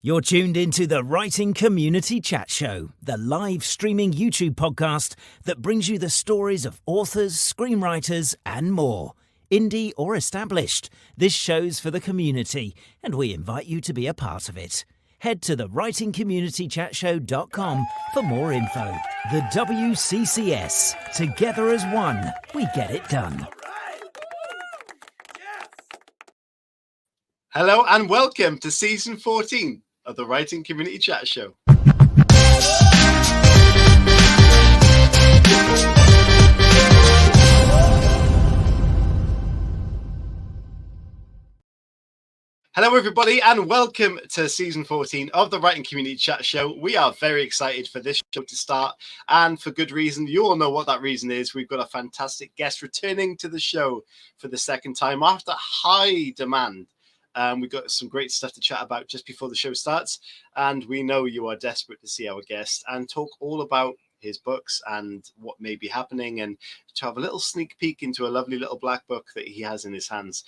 You're tuned into the Writing Community Chat Show, the live streaming YouTube podcast that brings you the stories of authors, screenwriters, and more. Indie or established, this show's for the community, and we invite you to be a part of it. Head to the writingcommunitychatshow.com for more info. The WCCS. Together as one, we get it done. Hello and welcome to season 14 of the Writing Community Chat Show. Hello everybody and welcome to season 14 of the Writing Community Chat Show. We are very excited for this show to start, and for good reason. You all know what that reason is. We've got a fantastic guest returning to the show for the second time after high demand. We've got some great stuff to chat about just before the show starts, and we know you are desperate to see our guest and talk all about his books and what may be happening, and to have a little sneak peek into a lovely little black book that he has in his hands.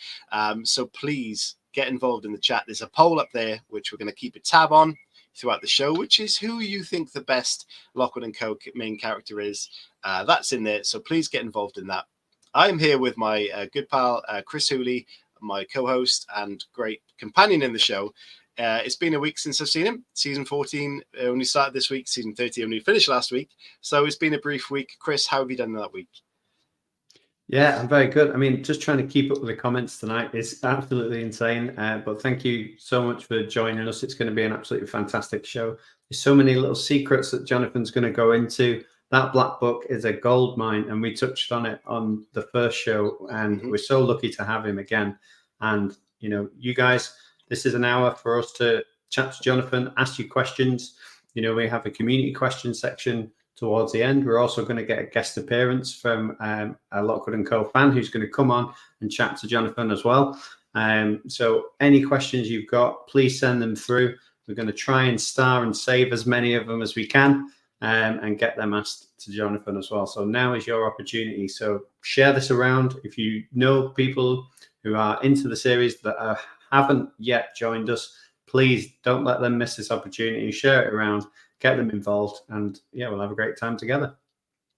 So please get involved in the chat. There's a poll up there which we're going to keep a tab on throughout the show, which is who you think the best Lockwood Co main character is. That's in there, so please get involved in that. I'm here with my good pal Chris Hooley, my co-host and great companion in the show. It's been a week since I've seen him. Season 14 only started this week. Season 30 only finished last week. So it's been a brief week. Chris, how have you done that week? Yeah, I'm very good. I mean, just trying to keep up with the comments tonight is absolutely insane. But thank you so much for joining us. It's going to be an absolutely fantastic show. There's so many little secrets that Jonathan's going to go into. That black book is a gold mine, and we touched on it on the first show, and we're so lucky to have him again. And, you know, you guys, this is an hour for us to chat to Jonathan, ask you questions. You know, we have a community question section towards the end. We're also going to get a guest appearance from a Lockwood Co fan who's going to come on and chat to Jonathan as well. So any questions you've got, please send them through. We're going to try and star and save as many of them as we can. And get them asked to Jonathan as well. So now is your opportunity. So share this around. If you know people who are into the series that haven't yet joined us, please don't let them miss this opportunity. Share it around, get them involved, and yeah, we'll have a great time together.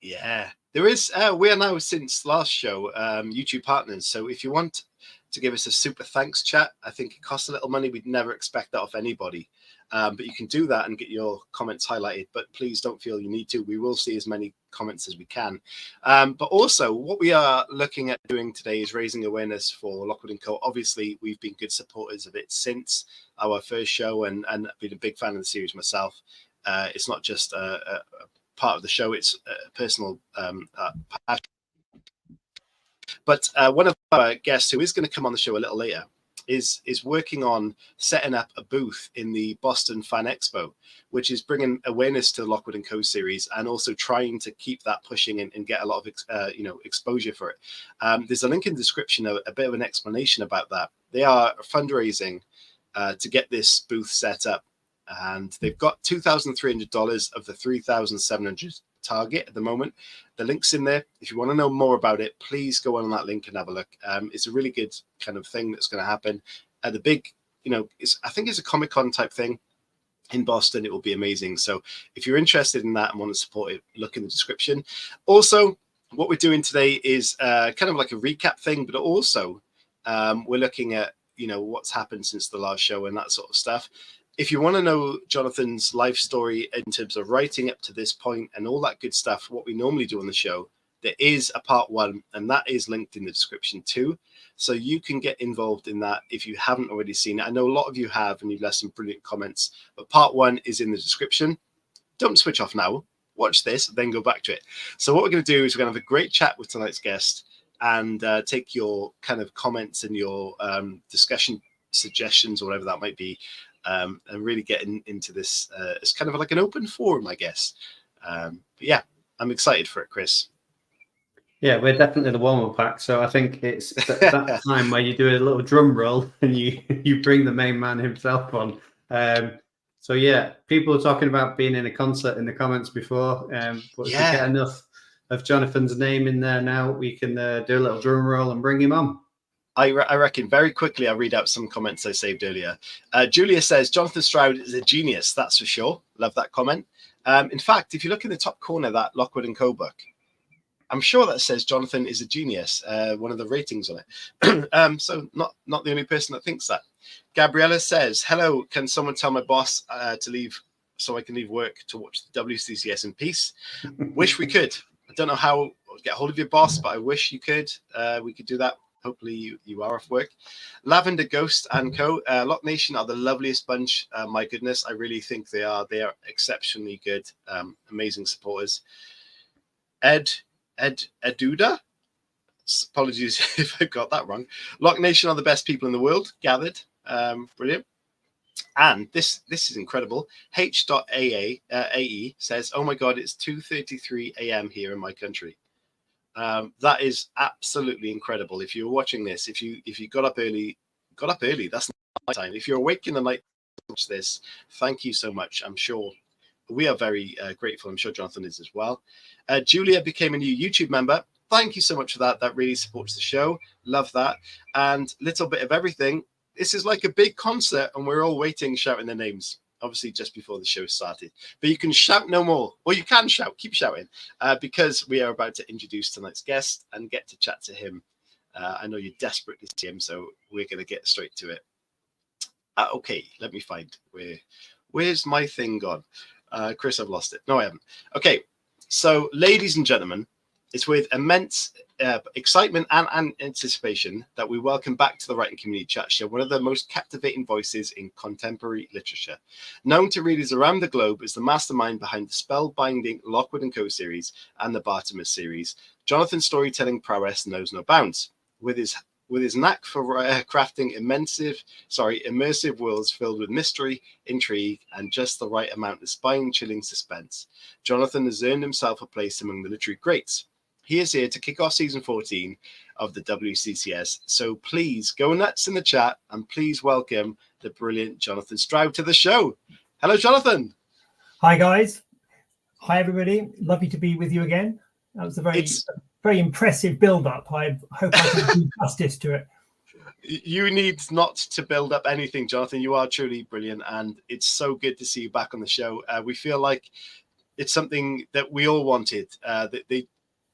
Yeah, there is. We are now, since last show, YouTube partners. So if you want to give us a super thanks chat, I think it costs a little money. We'd never expect that off anybody. But you can do that and get your comments highlighted. But please don't feel you need to. We will see as many comments as we can. But also, what we are looking at doing today is raising awareness for Lockwood Co. Obviously, we've been good supporters of it since our first show, and been a big fan of the series myself. It's not just a part of the show; it's a personal passion. But one of our guests, who is going to come on the show a little later, is working on setting up a booth in the Boston FanExpo, which is bringing awareness to the Lockwood Co series and also trying to keep that pushing and get a lot of exposure for it. There's a link in the description, a bit of an explanation about that. They are fundraising to get this booth set up, and they've got $2,300 of the $3,700 target at the moment. The link's in there. If you want to know more about it, please go on that link and have a look. It's a really good kind of thing that's going to happen at the big, I think it's a Comic-Con type thing in Boston. It will be amazing. So if you're interested in that and want to support it, look in the description. Also, what we're doing today is kind of like a recap thing, but also we're looking at, what's happened since the last show and that sort of stuff. If you want to know Jonathan's life story in terms of writing up to this point and all that good stuff, what we normally do on the show, there is a part 1, and that is linked in the description too. So you can get involved in that if you haven't already seen it. I know a lot of you have, and you've left some brilliant comments, but part 1 is in the description. Don't switch off now. Watch this, then go back to it. So what we're going to do is we're going to have a great chat with tonight's guest and take your kind of comments and your discussion suggestions or whatever that might be. And really getting into this as kind of like an open forum, I guess. But yeah, I'm excited for it, Chris. Yeah, we're definitely the warm-up act. So I think it's that time where you do a little drum roll and you bring the main man himself on. So yeah, people are talking about being in a concert in the comments before. But if we get enough of Jonathan's name in there now, we can do a little drum roll and bring him on. I reckon very quickly I'll read out some comments I saved earlier. Julia says, Jonathan Stroud is a genius, that's for sure. Love that comment. In fact, if you look in the top corner of that Lockwood & Co book, I'm sure that says Jonathan is a genius, one of the ratings on it. So not the only person that thinks that. Gabriella says, hello, can someone tell my boss to leave so I can leave work to watch the WCCS in peace? Wish we could. I don't know how to get hold of your boss, but I wish you could. We could do that. Hopefully you are off work. Lavender Ghost and Co. Lock Nation are the loveliest bunch. My goodness, I really think they are. They are exceptionally good, amazing supporters. Eduda, apologies if I got that wrong. Lock Nation are the best people in the world gathered. Brilliant. And this is incredible. H.AE says, oh my God, it's 2:33 a.m. here in my country. That is absolutely incredible. If you're watching this, if you got up early, that's night time. If you're awake in the night to watch this, thank you so much. I'm sure we are very grateful. I'm sure Jonathan is as well. Julia became a new YouTube member. Thank you so much for that. That really supports the show. Love that. And little bit of everything. This is like a big concert and we're all waiting, shouting their names. Obviously, just before the show started. But you can shout no more. Or you can shout. Keep shouting. Because we are about to introduce tonight's guest and get to chat to him. I know you're desperate to see him, so we're going to get straight to it. Okay, let me find where's my thing gone? Chris, I've lost it. No, I haven't. Okay, so ladies and gentlemen, it's with immense excitement and anticipation that we welcome back to the Writing Community Chat Show one of the most captivating voices in contemporary literature. Known to readers around the globe as the mastermind behind the spellbinding Lockwood & Co series and the Bartimaeus series, Jonathan's storytelling prowess knows no bounds. With his knack for crafting immersive worlds filled with mystery, intrigue, and just the right amount of spine-chilling suspense, Jonathan has earned himself a place among the literary greats. He is here to kick off season 14 of the WCCS. So please go nuts in the chat and please welcome the brilliant Jonathan Stroud to the show. Hello, Jonathan. Hi, guys. Hi, everybody. Lovely to be with you again. That was a very impressive build-up. I hope I can do justice to it. You need not to build up anything, Jonathan. You are truly brilliant, and it's so good to see you back on the show. We feel like it's something that we all wanted. They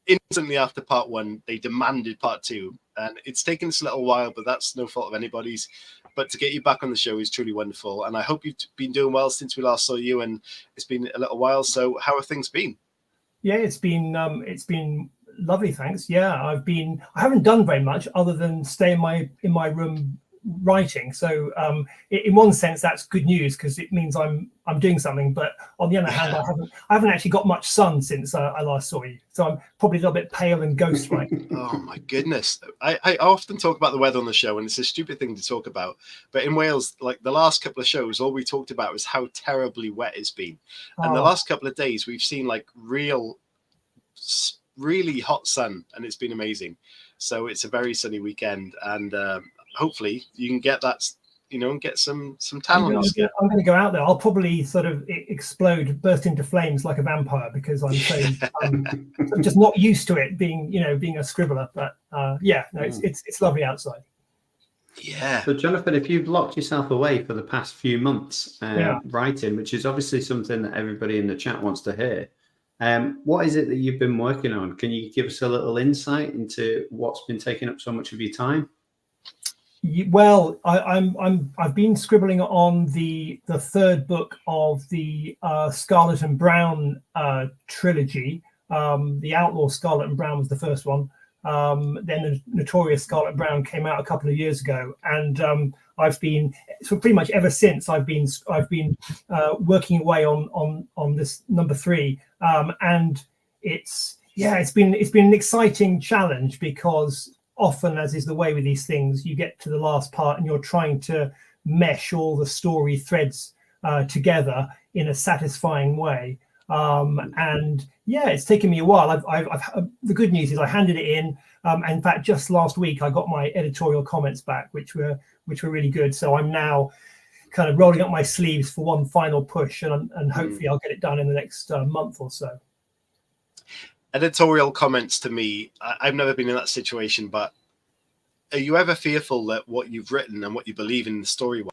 instantly after part one, they demanded part two, and it's taken us a little while, but that's no fault of anybody's. But to get you back on the show is truly wonderful, and I hope you've been doing well since we last saw you, and it's been a little while. So how have things been? Yeah, it's been lovely, thanks. Yeah, I haven't done very much other than stay in my room writing. So in one sense, that's good news because it means I'm doing something. But on the other hand, I haven't actually got much sun since I last saw you. So I'm probably a little bit pale and ghost-like. Oh my goodness! I often talk about the weather on the show, and it's a stupid thing to talk about. But in Wales, like the last couple of shows, all we talked about was how terribly wet it's been. And the last couple of days, we've seen like really hot sun, and it's been amazing. So it's a very sunny weekend, and hopefully you can get that, and get some tan on your skin. I'm going to go out there. I'll probably sort of explode, burst into flames like a vampire because I'm just not used to it being a scribbler. But it's lovely outside. Yeah. So Jonathan, if you've locked yourself away for the past few months writing, which is obviously something that everybody in the chat wants to hear, what is it that you've been working on? Can you give us a little insight into what's been taking up so much of your time? Well, I've been scribbling on the third book of the Scarlet and Brown trilogy. The Outlaw Scarlet and Brown was the first one. Then the Notorious Scarlet Brown came out a couple of years ago, and I've been pretty much ever since I've been working away on this number 3, and it's been an exciting challenge because often, as is the way with these things, you get to the last part and you're trying to mesh all the story threads together in a satisfying way. It's taken me a while. The good news is I handed it in. In fact, just last week I got my editorial comments back, which were really good. So I'm now kind of rolling up my sleeves for one final push, and hopefully I'll get it done in the next month or so. Editorial comments to me, I've never been in that situation, but are you ever fearful that what you've written and what you believe in the story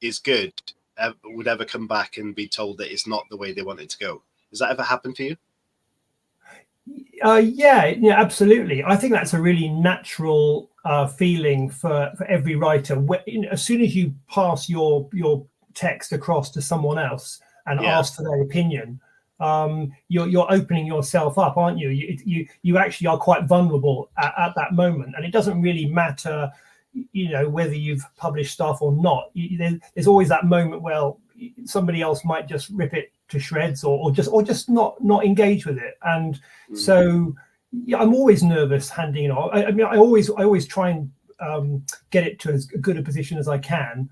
is good would ever come back and be told that it's not the way they want it to go? Has that ever happened for you? Yeah, absolutely. I think that's a really natural feeling for every writer. As soon as you pass your text across to someone else and ask for their opinion, you're opening yourself up, aren't you? You actually are quite vulnerable at that moment, and it doesn't really matter, whether you've published stuff or not. There's always that moment where somebody else might just rip it to shreds or just not engage with it. And so I'm always nervous handing it off. I mean, I always try and get it to as good a position as I can.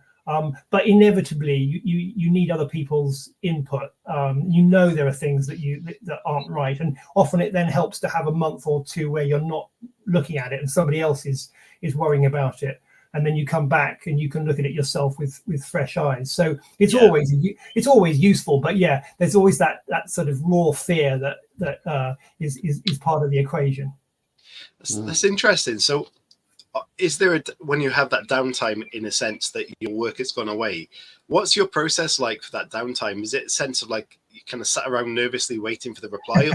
But inevitably, you need other people's input. There are things that aren't right, and often it then helps to have a month or two where you're not looking at it and somebody else is worrying about it, and then you come back and you can look at it yourself with fresh eyes. So it's always useful. But yeah, there's always that sort of raw fear that is part of the equation. That's interesting. So, is there when you have that downtime, in a sense that your work has gone away, what's your process like for that downtime? Is it a sense of like you kind of sat around nervously waiting for the reply,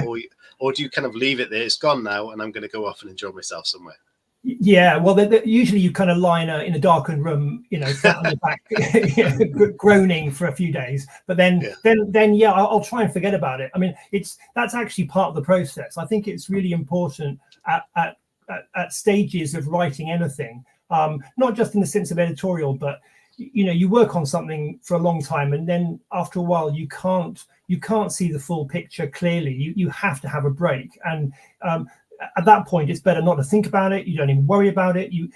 or do you kind of leave it there? It's gone now, and I'm going to go off and enjoy myself somewhere. Yeah, well, usually you kind of lie in a darkened room, flat on your back, groaning for a few days. But then I'll try and forget about it. I mean, that's actually part of the process. I think it's really important at stages of writing anything, not just in the sense of editorial, but you work on something for a long time, and then after a while you can't see the full picture clearly. You have to have a break, and at that point it's better not to think about it. You don't even worry about it. You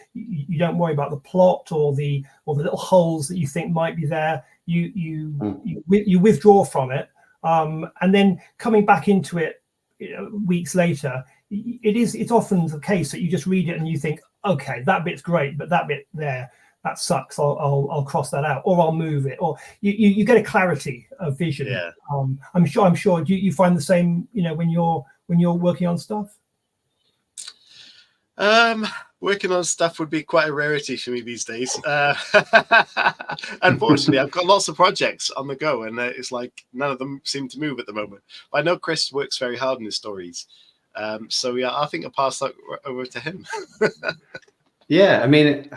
don't worry about the plot or the little holes that you think might be there. You withdraw from it, and then coming back into it weeks later, it's often the case that you just read it and you think, okay, that bit's great, but that bit there, that sucks. I'll cross that out, or I'll move it, or you get a clarity of vision. Yeah. I'm sure you find the same, when you're working on stuff. Working on stuff would be quite a rarity for me these days. Unfortunately, I've got lots of projects on the go, and it's like none of them seem to move at the moment. But I know Chris works very hard on his stories. So yeah, I think I'll pass that over to him. Yeah, I mean,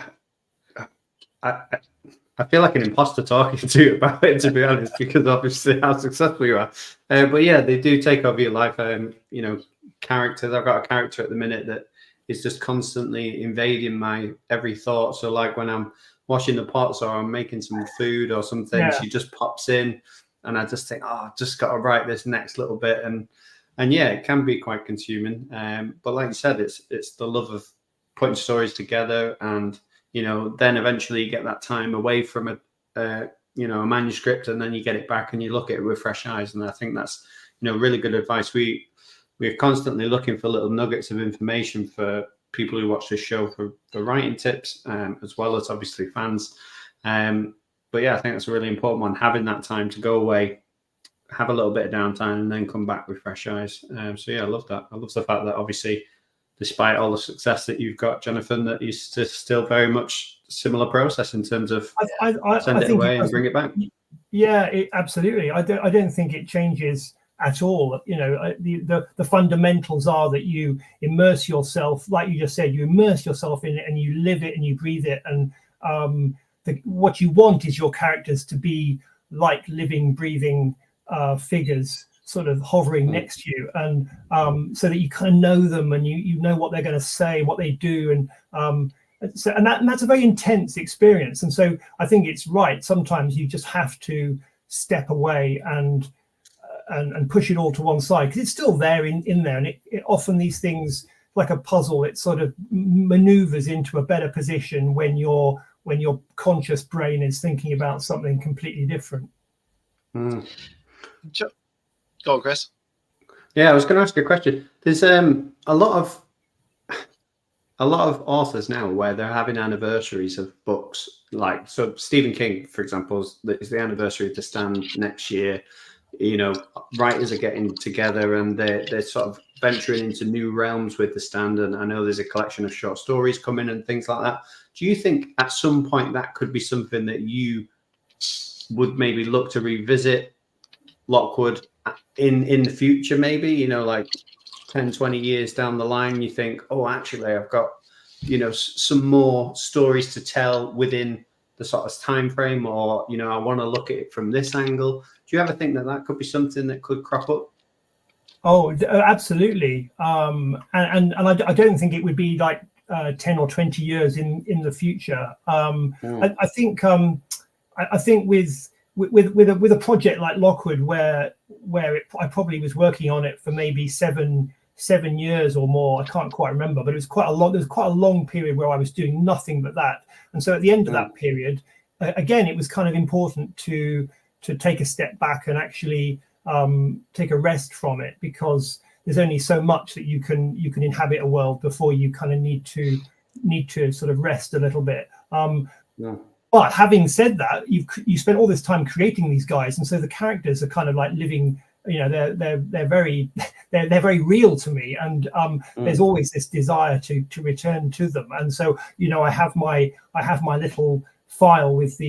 I feel like an imposter talking to you about it, to be honest, because obviously how successful you are. But yeah, they do take over your life. Characters. I've got a character at the minute that is just constantly invading my every thought. So like when I'm washing the pots or I'm making some food or something, she just pops in, and I just think, I've just got to write this next little bit. And yeah, it can be quite consuming. But like you said, it's the love of putting stories together, and then eventually you get that time away from a manuscript, and then you get it back and you look at it with fresh eyes. And I think that's really good advice. We're constantly looking for little nuggets of information for people who watch this show for writing tips, as well as obviously fans. But yeah, I think that's a really important one, having that time to go away, have a little bit of downtime, and then come back with fresh eyes. So yeah, I love that. I love the fact that obviously, despite all the success that you've got, Jonathan, that is still very much similar process in terms of send it away and bring it back. Yeah, absolutely. I don't think it changes at all. The fundamentals are that you immerse yourself, like you just said, you immerse yourself in it and you live it and you breathe it. And what you want is your characters to be like living, breathing figures, sort of hovering next to you, and so that you kind of know them and you know what they're going to say, what they do, and that's a very intense experience. And so I think it's right. Sometimes you just have to step away and push it all to one side, because it's still there in there, and it often, these things, like a puzzle, it sort of maneuvers into a better position when your conscious brain is thinking about something completely different. Go on, Chris. Yeah, I was going to ask you a question. There's a lot of authors now where they're having anniversaries of books. Like, so Stephen King, for example, is the anniversary of The Stand next year. Writers are getting together and they're sort of venturing into new realms with the stand, and I know there's a collection of short stories coming and things like that. Do you think at some point that could be something that you would maybe look to revisit, Lockwood, in the future? Maybe, you know, like 10, 20 years down the line, you think, oh, actually, I've got, you know, some more stories to tell within the sort of time frame, or, you know, I want to look at it from this angle. Do you ever think that that could be something that could crop up? Oh, absolutely. And I don't think it would be like 10 or 20 years in the future. I think with a project like Lockwood, where I probably was working on it for maybe seven years or more. I can't quite remember, but it was quite a long. There was quite a long period where I was doing nothing but that. And so at the end of that period, again, it was kind of important to take a step back and actually take a rest from it, because there's only so much that you can inhabit a world before you kind of need to sort of rest a little bit. But having said that, you spent all this time creating these guys, and so the characters are kind of like living. You know, they're very real to me, and there's always this desire to return to them. And so, you know, I have my little file with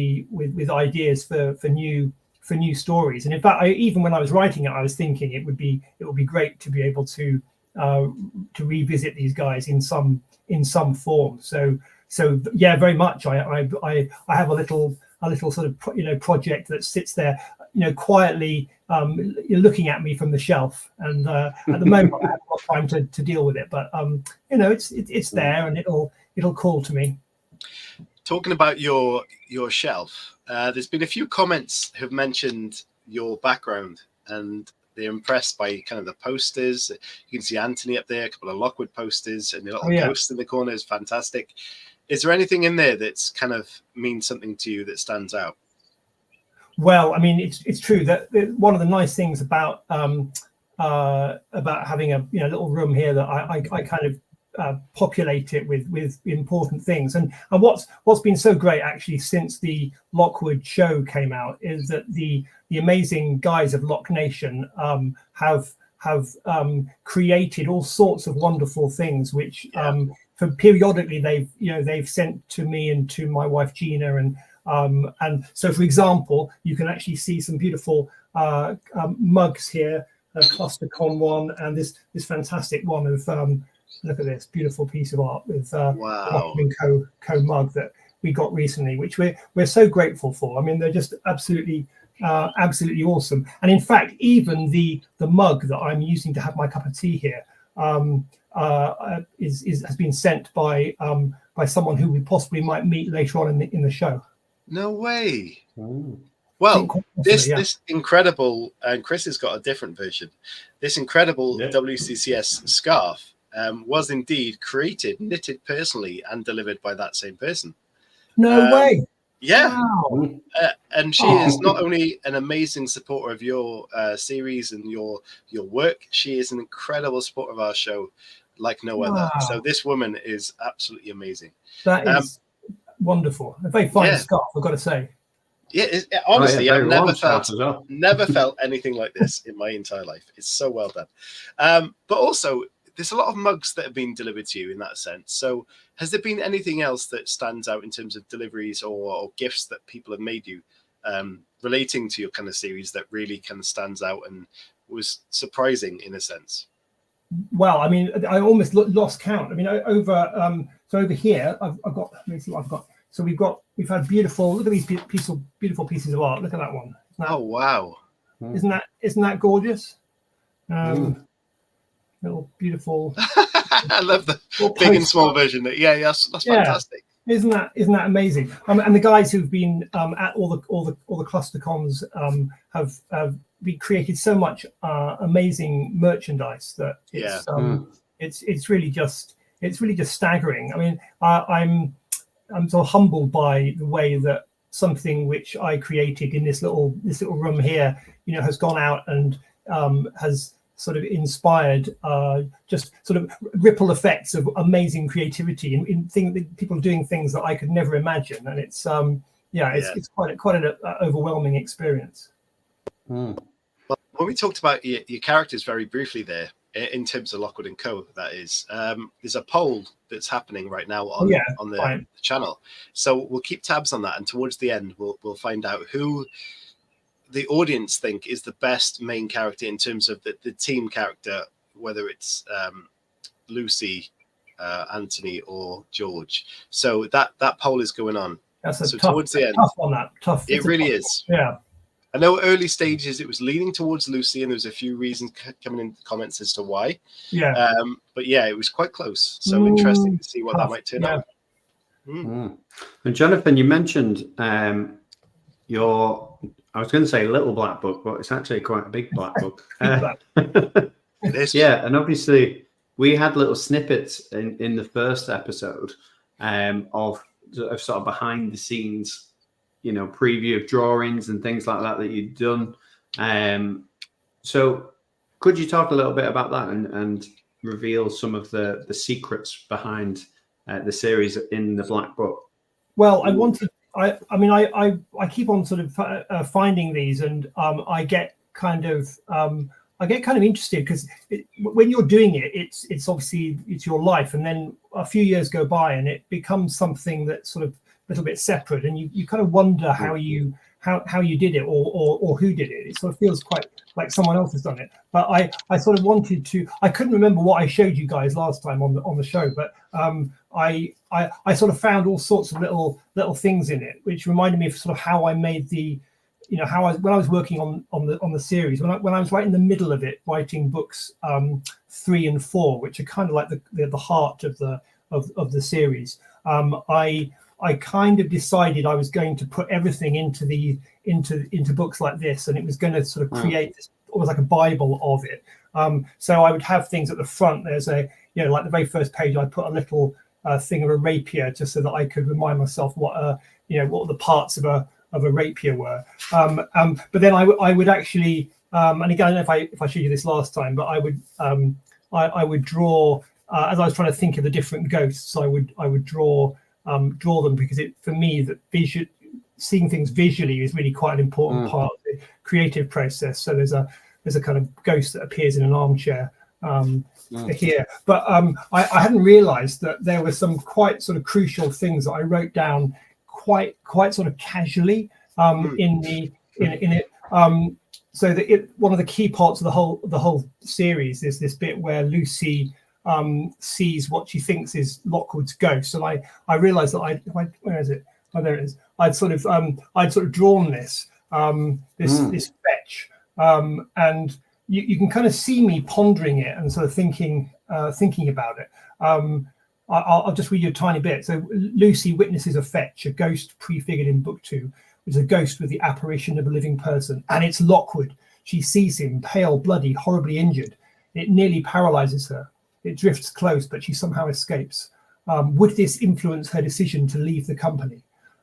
ideas for new stories. And in fact, even when I was writing it, I was thinking it would be great to be able to revisit these guys in some form. So yeah, very much. I have a little sort of project that sits there, quietly looking at me from the shelf. And at the moment, I haven't got time to deal with it. But it's there, and it'll call to me. Talking about your shelf, there's been a few comments who've mentioned your background, and they're impressed by kind of the posters. You can see Anthony up there, a couple of Lockwood posters, and the little ghost in the corner is fantastic. Is there anything in there that's kind of means something to you that stands out? Well, I mean, it's true that one of the nice things about having a little room here, that I kind of populate it with important things. And what's been so great actually since the Lockwood show came out is that the amazing guys of Lock Nation have created all sorts of wonderful things, which periodically they've sent to me and to my wife Gina, and so, for example, you can actually see some beautiful mugs here, a ClusterCon one, and this fantastic one of look at this beautiful piece of art with Co mug that we got recently, which we're so grateful for. I mean, they're just absolutely awesome. And in fact, even the mug that I'm using to have my cup of tea here has been sent by someone who we possibly might meet later on in the show. No way. Ooh. Well, this incredible, and Chris has got a different version. This incredible WCCS scarf was indeed created, knitted personally, and delivered by that same person. No way. Yeah. Wow. And she is not only an amazing supporter of your series and your work, she is an incredible supporter of our show like no other. So this woman is absolutely amazing. That is wonderful. A very fine scarf, I've got to say. Yeah, honestly, I've never felt anything like this in my entire life. It's so well done. But also, there's a lot of mugs that have been delivered to you in that sense. So has there been anything else that stands out in terms of deliveries or gifts that people have made you relating to your kind of series that really kind of stands out and was surprising in a sense? Well, I mean, I almost lost count. I mean, over here, I've got, let me see what I've got. So we've had beautiful, look at these beautiful pieces of art. Look at that one. Oh, wow. Isn't that gorgeous? Little beautiful. I love the big and small version. Yeah, that's fantastic. Isn't that amazing? And the guys who've been at all the ClusterCons have created so much amazing merchandise that it's really just staggering. I mean, I'm so humbled by the way that something which I created in this little room here, has gone out and has sort of inspired just sort of ripple effects of amazing creativity in people doing things that I could never imagine, and it's quite an overwhelming experience. Well, when we talked about your characters very briefly there, in terms of Lockwood and Co, that is, there's a poll that's happening right now on the channel. So we'll keep tabs on that, and towards the end, we'll find out who the audience think is the best main character in terms of the team character, whether it's Lucy, Anthony, or George. So that poll is going on. That's a so tough, towards the end, tough on that. Tough. It really is. Yeah. I know early stages it was leaning towards Lucy, and there was a few reasons coming in the comments as to why. Yeah. But yeah, it was quite close. So interesting to see what that might turn out. And Jonathan, you mentioned your, I was going to say little black book, but it's actually quite a big black book. Yeah, and obviously we had little snippets in the first episode of sort of behind the scenes, preview of drawings and things like that you'd done. So could you talk a little bit about that and reveal some of the secrets behind the series in the black book? Well, I keep on sort of finding these, and I get kind of interested, because when you're doing it, it's obviously it's your life, and then a few years go by and it becomes something that's sort of a little bit separate, and you kind of wonder how you did it or who did it. It sort of feels quite like someone else has done it. But I sort of wanted to. I couldn't remember what I showed you guys last time on the show, but I sort of found all sorts of little things in it, which reminded me of sort of how I made the, when I was working on the series, when I was right in the middle of it, writing books 3 and 4, which are kind of like the heart of the series. I kind of decided I was going to put everything into books like this, and it was going to sort of create this, almost like a Bible of it. So I would have things at the front. There's like the very first page, I put a little thing of a rapier, just so that I could remind myself what the parts of a rapier were. But then I would actually, and again, I don't know if I showed you this last time, but I would draw as I was trying to think of the different ghosts. I would draw them, because for me that seeing things visually is really quite an important part of the creative process. So there's a kind of ghost that appears in an armchair here, but I hadn't realized that there were some quite sort of crucial things that I wrote down quite sort of casually in it. So that one of the key parts of the whole series is this bit where Lucy sees what she thinks is Lockwood's ghost, and I realized that where is it? Oh, there it is. I'd sort of drawn this fetch, and you can kind of see me pondering it and sort of thinking about it. I'll just read you a tiny bit. So Lucy witnesses a fetch, a ghost prefigured in book 2, which is a ghost with the apparition of a living person, and it's Lockwood. She sees him, pale, bloody, horribly injured. It nearly paralyzes her. It drifts close, but she somehow escapes. Would this influence her decision to leave the company?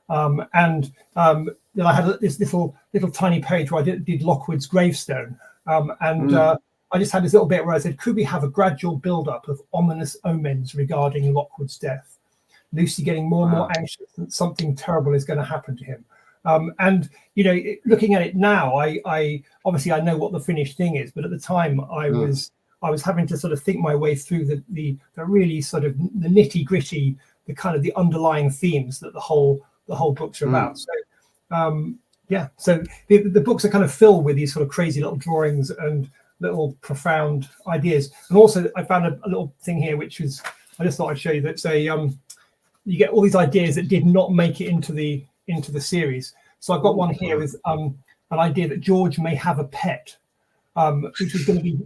And then I had this little tiny page where I did Lockwood's gravestone, I just had this little bit where I said, could we have a gradual build-up of ominous omens regarding Lockwood's death? Lucy getting more and more anxious that something terrible is going to happen to him. And looking at it now, I obviously I know what the finished thing is, but at the time I was having to sort of think my way through the really sort of the nitty gritty, the kind of the underlying themes that the whole books are about. So so the books are kind of filled with these sort of crazy little drawings and little profound ideas. And also I found a little thing here, which is, I just thought I'd show you, that's you get all these ideas that did not make it into the series. So I've got one here with an idea that George may have a pet, which is going to be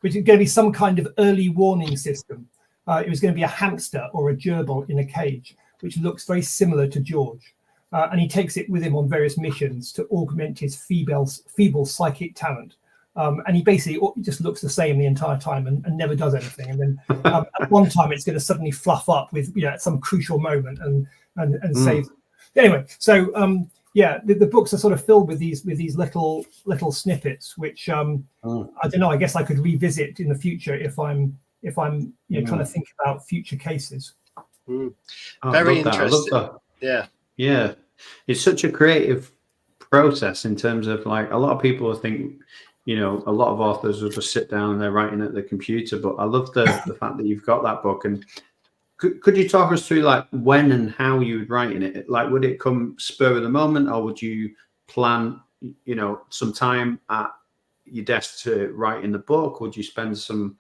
which is going to be some kind of early warning system. It was going to be a hamster or a gerbil in a cage, which looks very similar to George. And he takes it with him on various missions to augment his feeble psychic talent. And he basically just looks the same the entire time and never does anything. And then at one time it's going to suddenly fluff up with at some crucial moment and save them. Anyway, so the books are sort of filled with these little snippets, which I don't know. I guess I could revisit in the future if I'm trying to think about future cases. Very interesting. Yeah, it's such a creative process in terms of, like, a lot of people think you know, a lot of authors will just sit down and they're writing at the computer. But I love the fact that you've got that book. And could you talk us through like when and how you would write in it? Like, would it come spur of the moment, or would you plan, you know, some time at your desk to write in the book? Would you spend some,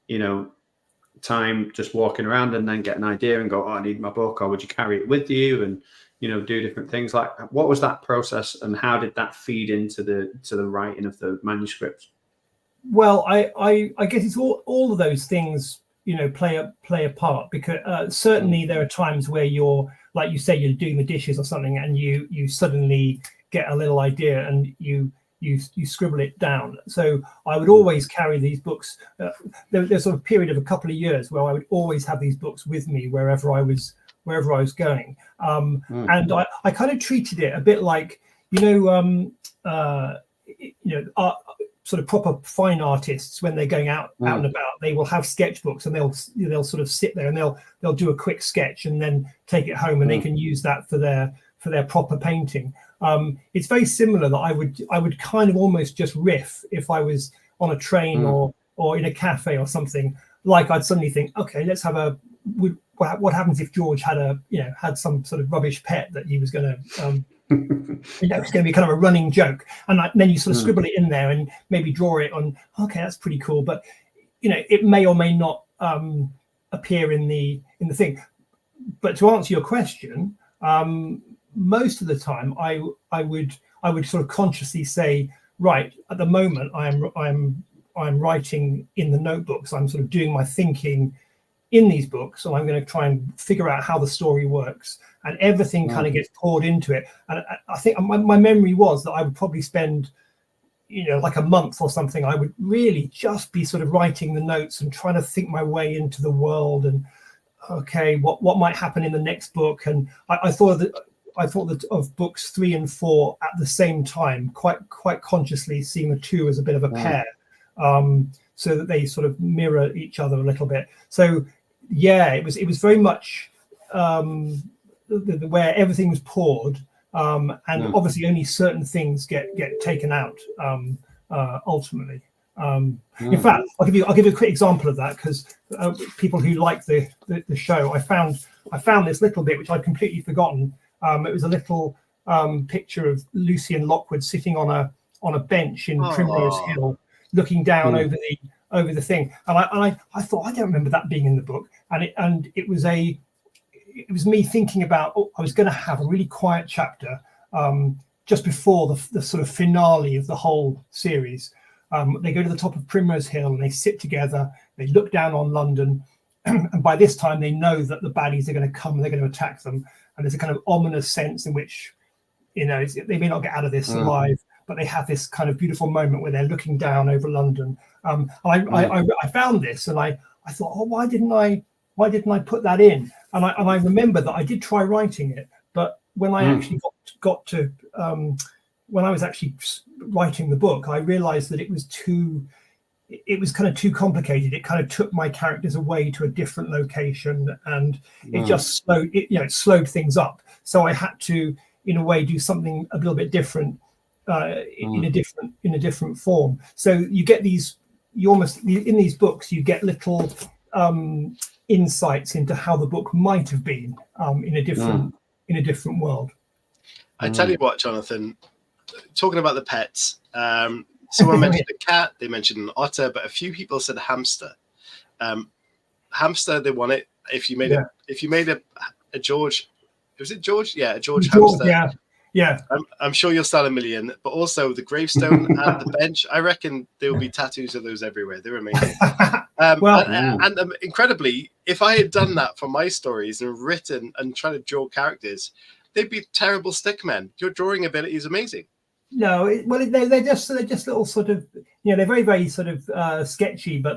you know, time just walking around and then get an idea and go, oh, I need my book? Or would you carry it with you and, you know, do different things? Like, what was that process, and how did that feed into the writing of the manuscript? Well, I guess it's all of those things, you know, play a part, because certainly there are times where you're, like you say, you're doing the dishes or something, and you suddenly get a little idea and you scribble it down. So I would always carry these books. There's sort of a period of a couple of years where I would always have these books with me wherever I was going. And I kind of treated it a bit like, sort of proper fine artists, when they're going out and about, they will have sketchbooks, and they'll sort of sit there and they'll do a quick sketch and then take it home, and they can use that for their proper painting. It's very similar, that I would kind of almost just riff if I was on a train or in a cafe or something. Like, I'd suddenly think, okay, let's have what happens if George had some sort of rubbish pet that he was going to it's going to be kind of a running joke, and then you sort of scribble it in there and maybe draw it on. Okay, that's pretty cool, but it may or may not appear in the thing. But to answer your question, most of the time I would sort of consciously say, right, at the moment I'm writing in the notebooks. I'm sort of doing my thinking in these books, and I'm going to try and figure out how the story works, and everything kind of gets poured into it. And I think my memory was that I would probably spend, like a month or something. I would really just be sort of writing the notes and trying to think my way into the world, and okay, what might happen in the next book. And I thought that of books 3 and 4 at the same time, quite consciously, seeing the two as a bit of a pair, so that they sort of mirror each other a little bit. So yeah, it was very much where everything was poured, and obviously only certain things get taken out ultimately. In fact, I'll give you a quick example of that, because people who like the show, I found this little bit which I'd completely forgotten. It was a little picture of Lucy and Lockwood sitting on a bench in Primrose Hill, looking down over the thing, and I thought, I don't remember that being in the book, and it was me thinking about, I was going to have a really quiet chapter just before the sort of finale of the whole series. They go to the top of Primrose Hill and they sit together, they look down on London, and by this time they know that the baddies are going to come and they're going to attack them, and there's a kind of ominous sense in which they may not get out of this alive, but they have this kind of beautiful moment where they're looking down over London. I found this, and I thought, oh, why didn't I put that in? And I remember that I did try writing it, but when I actually got to when I was actually writing the book, I realized that it was kind of too complicated. It kind of took my characters away to a different location, and it just slowed things up. So I had to, in a way, do something a little bit different in a different form. So you get in these books you get little insights into how the book might have been in a different world. I tell you what, Jonathan, talking about the pets, someone mentioned a cat, they mentioned an otter, but a few people said hamster. Hamster, they want it. If you made a George, was it George? Yeah, a George hamster. Yeah. I'm sure you'll sell 1 million, but also the gravestone and the bench, I reckon there will be tattoos of those everywhere. They're amazing. And incredibly, if I had done that for my stories and written and trying to draw characters, they'd be terrible stickmen. Your drawing ability is amazing. No, they're just little sort of, they're very, very sort of sketchy, but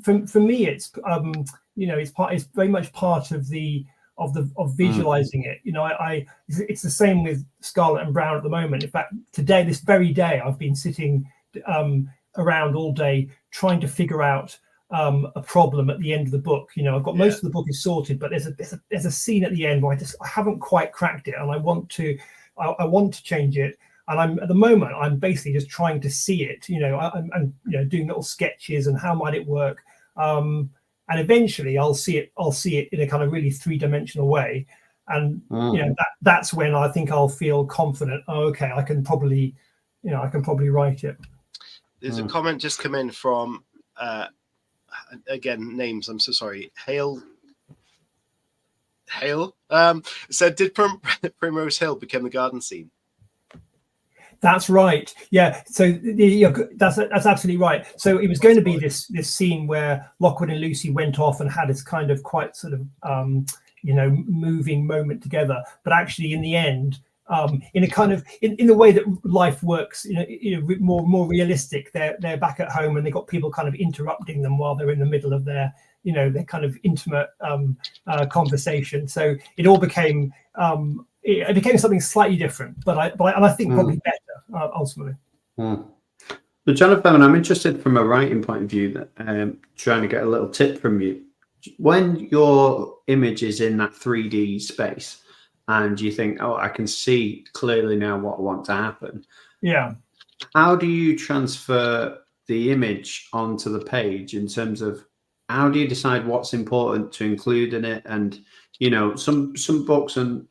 for me it's it's very much part of visualizing it. It's the same with Scarlet and Brown at the moment. In fact, this very day, I've been sitting around all day trying to figure out a problem at the end of the book. I've got most of the book is sorted, but there's a scene at the end where I haven't quite cracked it, and I want to change it. And I'm at the moment, I'm basically just trying to see it. I'm doing little sketches and how might it work. And eventually I'll see it in a kind of really three-dimensional way. And that's when I think I'll feel confident. Oh, okay, I can probably write it. There's a comment just come in from again, names, I'm so sorry. Hale said, did Primrose Hill become the garden scene? That's right. Yeah. So that's absolutely right. So it was going to be this scene where Lockwood and Lucy went off and had this kind of quite sort of moving moment together. But actually, in the end, in a kind of in the way that life works, more realistic. They're back at home and they've got people kind of interrupting them while they're in the middle of their their kind of intimate conversation. So it all became it became something slightly different, but I think probably better ultimately. So Jonathan, I'm interested from a writing point of view that trying to get a little tip from you. When your image is in that 3D space and you think, oh, I can see clearly now what I want to happen. Yeah. How do you transfer the image onto the page in terms of how do you decide what's important to include in it? And, some books and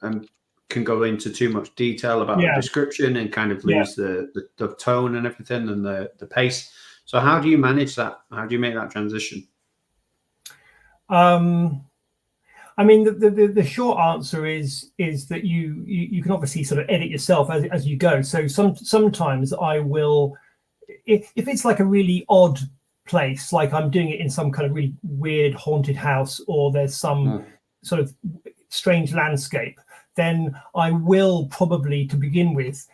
can go into too much detail about the description and kind of lose the tone and everything and the pace. So how do you manage that? How do you make that transition? I mean, the short answer is that you can obviously sort of edit yourself as you go. So sometimes I will, if it's like a really odd place, like I'm doing it in some kind of really weird haunted house, or there's some sort of strange landscape, then I will probably, to begin with,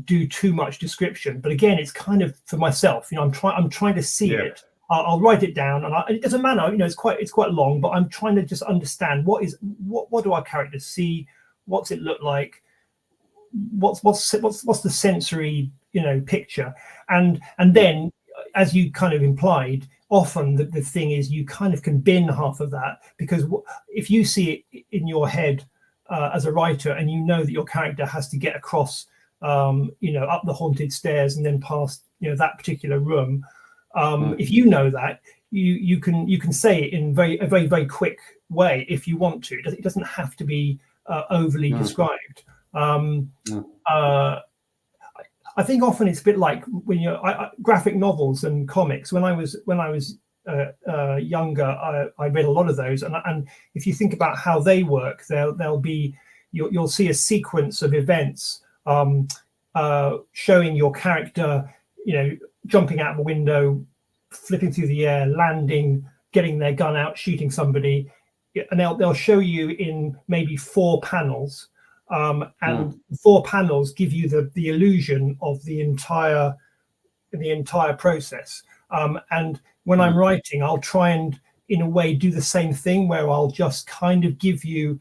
do too much description. But again, it's kind of for myself. I'm trying to see it. I'll write it down, and it doesn't matter. It's quite long, but I'm trying to just understand what do our characters see, what's it look like, what's the sensory picture, and then, as you kind of implied, often the thing is you kind of can bin half of that, because if you see it in your head as a writer, and that your character has to get across up the haunted stairs and then past that particular room. If you know that, you can say it in a very, very quick way if you want to. It doesn't have to be overly described. I think often it's a bit like when graphic novels and comics. When I was younger, I read a lot of those, and if you think about how they work, you'll see a sequence of events showing your character, jumping out of a window, flipping through the air, landing, getting their gun out, shooting somebody, and they'll show you in maybe 4 panels, and 4 panels give you the illusion of the entire process. And when I'm writing, I'll try and, in a way, do the same thing, where I'll just kind of give you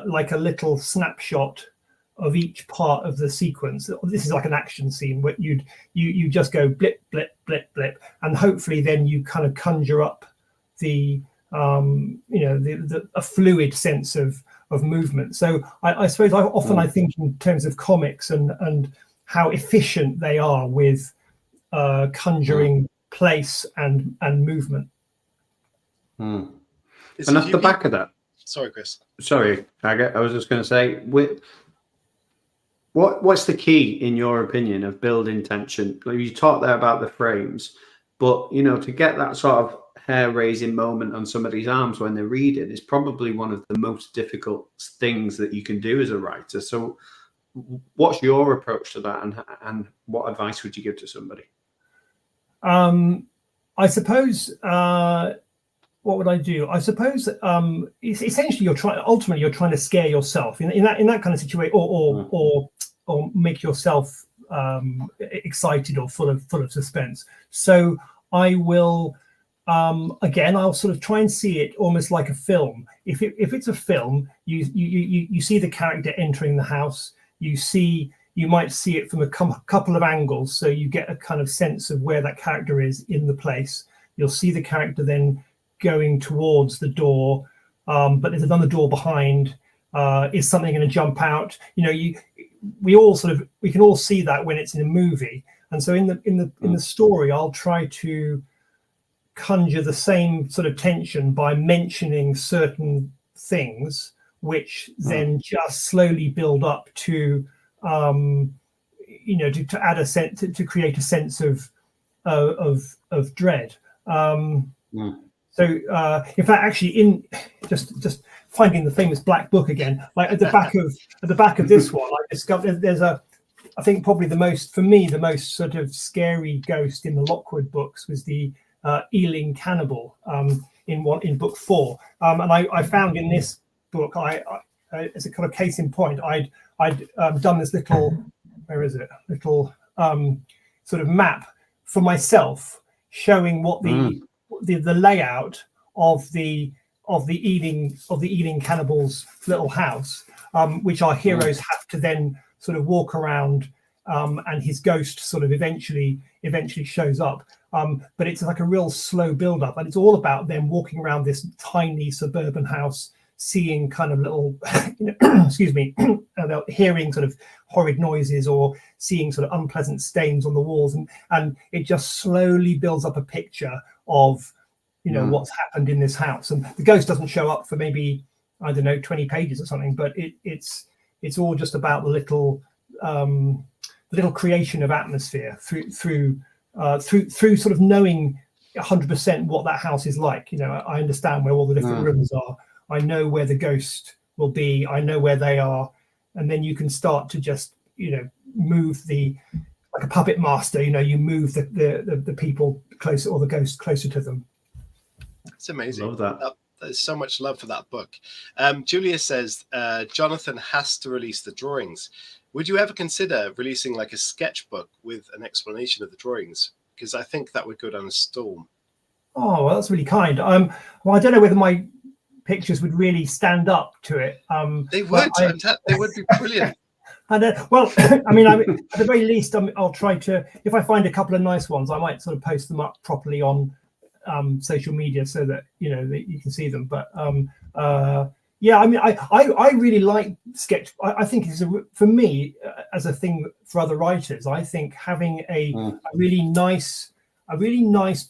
like a little snapshot of each part of the sequence. This is like an action scene where you just go blip, blip, blip, blip, and hopefully then you kind of conjure up a fluid sense of movement. So I suppose I think in terms of comics and how efficient they are with conjuring place and movement. And off the back of that, sorry, Chris. Sorry, I was just going to say, what's the key, in your opinion, of building tension? You talked there about the frames, but to get that sort of hair-raising moment on somebody's arms when they're reading is probably one of the most difficult things that you can do as a writer. So, what's your approach to that, and what advice would you give to somebody? I suppose. What would I do? I suppose essentially you're trying to scare yourself in that kind of situation, or make yourself excited or full of suspense. So I will I'll sort of try and see it almost like a film. If it's a film, you see the character entering the house. You might see it from a couple of angles, so you get a kind of sense of where that character is in the place. You'll see the character then going towards the door, but there's another door behind. Is something going to jump out? we can all see that when it's in a movie. And so in the story, I'll try to conjure the same sort of tension by mentioning certain things, which then just slowly build up to to add a sense, to create a sense of dread. So in fact, actually, in just finding the famous black book again, like at the back of this one, I discovered there's I think probably the most sort of scary ghost in the Lockwood books was the Ealing cannibal in book 4, and I found in this book, I as a kind of case in point, I'd done this little sort of map for myself showing what the layout of the Ealing cannibal's little house, which our heroes have to then sort of walk around, and his ghost sort of eventually shows up. But it's like a real slow build up, and it's all about them walking around this tiny suburban house, seeing kind of little, excuse me, about hearing sort of horrid noises or seeing sort of unpleasant stains on the walls, and it just slowly builds up a picture of what's happened in this house. And the ghost doesn't show up for maybe, I don't know, 20 pages or something, but it's all just about the little creation of atmosphere through sort of knowing 100% what that house is like. I understand where all the different rooms are. I know where the ghost will be. I know where they are, and then you can start to just move like a puppet master. You move the people closer, or the ghost closer to them. It's amazing. Love that. There's so much love for that book. Julia says Jonathan has to release the drawings. Would you ever consider releasing like a sketchbook with an explanation of the drawings? Because I think that would go down a storm. Oh, well, that's really kind. Well, I don't know whether my pictures would really stand up to it. They would. They would be brilliant. Well, I mean, at the very least, I'll try to. If I find a couple of nice ones, I might sort of post them up properly on social media so that that you can see them. But yeah, I mean, I really like sketch. I think it's for me as a thing for other writers. I think having a really nice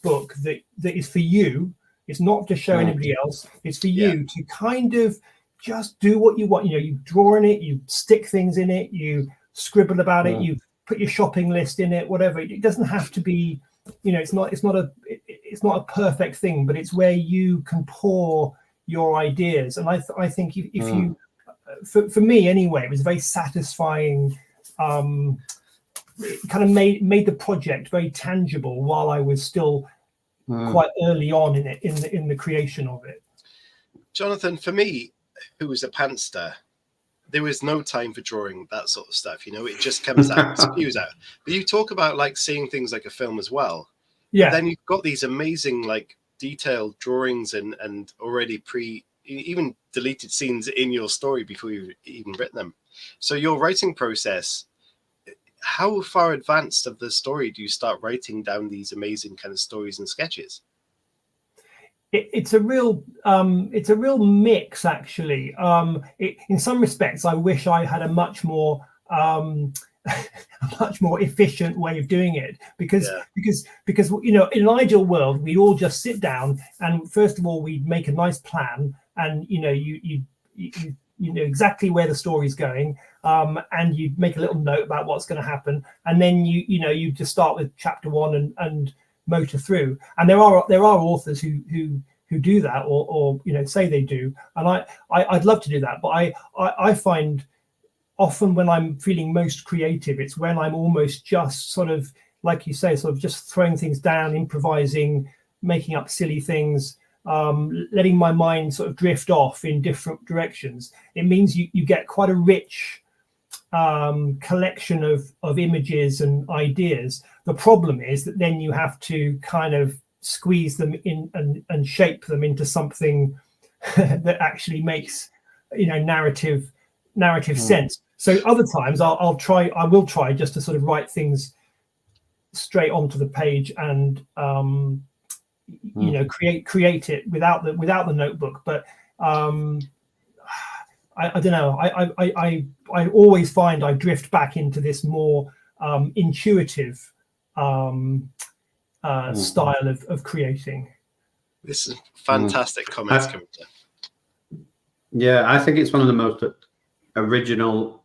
book that is for you. It's not to show anybody else. It's for you to kind of just do what you want. You draw in it, you stick things in it, you scribble about it, you put your shopping list in it, whatever. It doesn't have to be, it's not a perfect thing, but it's where you can pour your ideas. And I think if you, for me anyway, it was very satisfying. It kind of made the project very tangible while I was still quite early on in the creation of it. Jonathan, for me, who was a pantster, there was no time for drawing that sort of stuff. It just comes out, spews out. But you talk about like seeing things like a film as well. Yeah. Then you've got these amazing like detailed drawings and already even deleted scenes in your story before you've even written them. So your writing process, how far advanced of the story do you start writing down these amazing kind of stories and sketches? It's a real mix, actually. In some respects, I wish I had a much more efficient way of doing it, because in an ideal world, we'd all just sit down and first of all we'd make a nice plan, and you know exactly where the story's going, and you make a little note about what's going to happen, and then you just start with chapter 1 and motor through. And there are authors who do that, or say they do, and I'd love to do that, but I find often when I'm feeling most creative, it's when I'm almost just sort of, like you say, sort of just throwing things down, improvising, making up silly things, letting my mind sort of drift off in different directions. It means you get quite a rich collection of images and ideas. The problem is that then you have to kind of squeeze them in and shape them into something that actually makes narrative sense. So other times I will try just to sort of write things straight onto the page and create it without the notebook. But I don't know. I always find I drift back into this more intuitive style of creating. This is fantastic comments coming to. Yeah, I think it's one of the most original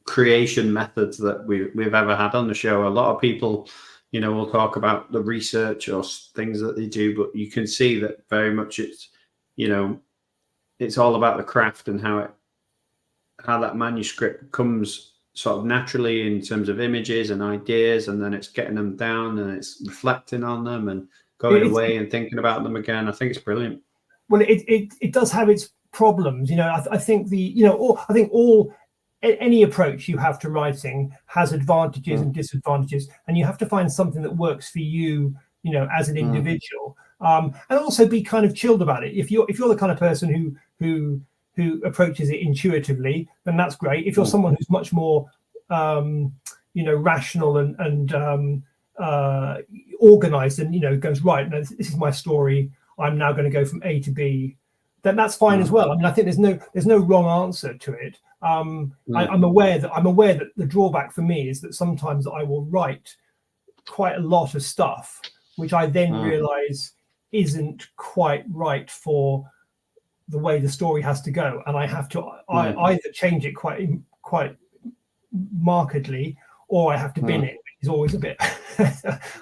creation methods that we've ever had on the show. A lot of people, you know, will talk about the research or things that they do, but you can see that very much it's, you know, it's all about the craft and how that manuscript comes sort of naturally in terms of images and ideas, and then it's getting them down and it's reflecting on them and going away and thinking about them again. I think it's brilliant. Well, it does have its problems, you know. I think any approach you have to writing has advantages and disadvantages, and you have to find something that works for you, you know, as an individual, and also be kind of chilled about it. If you're the kind of person who approaches it intuitively, then that's great. If you're someone who's much more you know, rational and organized, and, you know, goes, right, no, this is my story, I'm now going to go from A to B, then that's fine as well. I mean, I think there's no wrong answer to it. I'm aware that the drawback for me is that sometimes I will write quite a lot of stuff which I then realize isn't quite right for the way the story has to go, and I have to either change it quite markedly, or I have to bin it, which is always a bit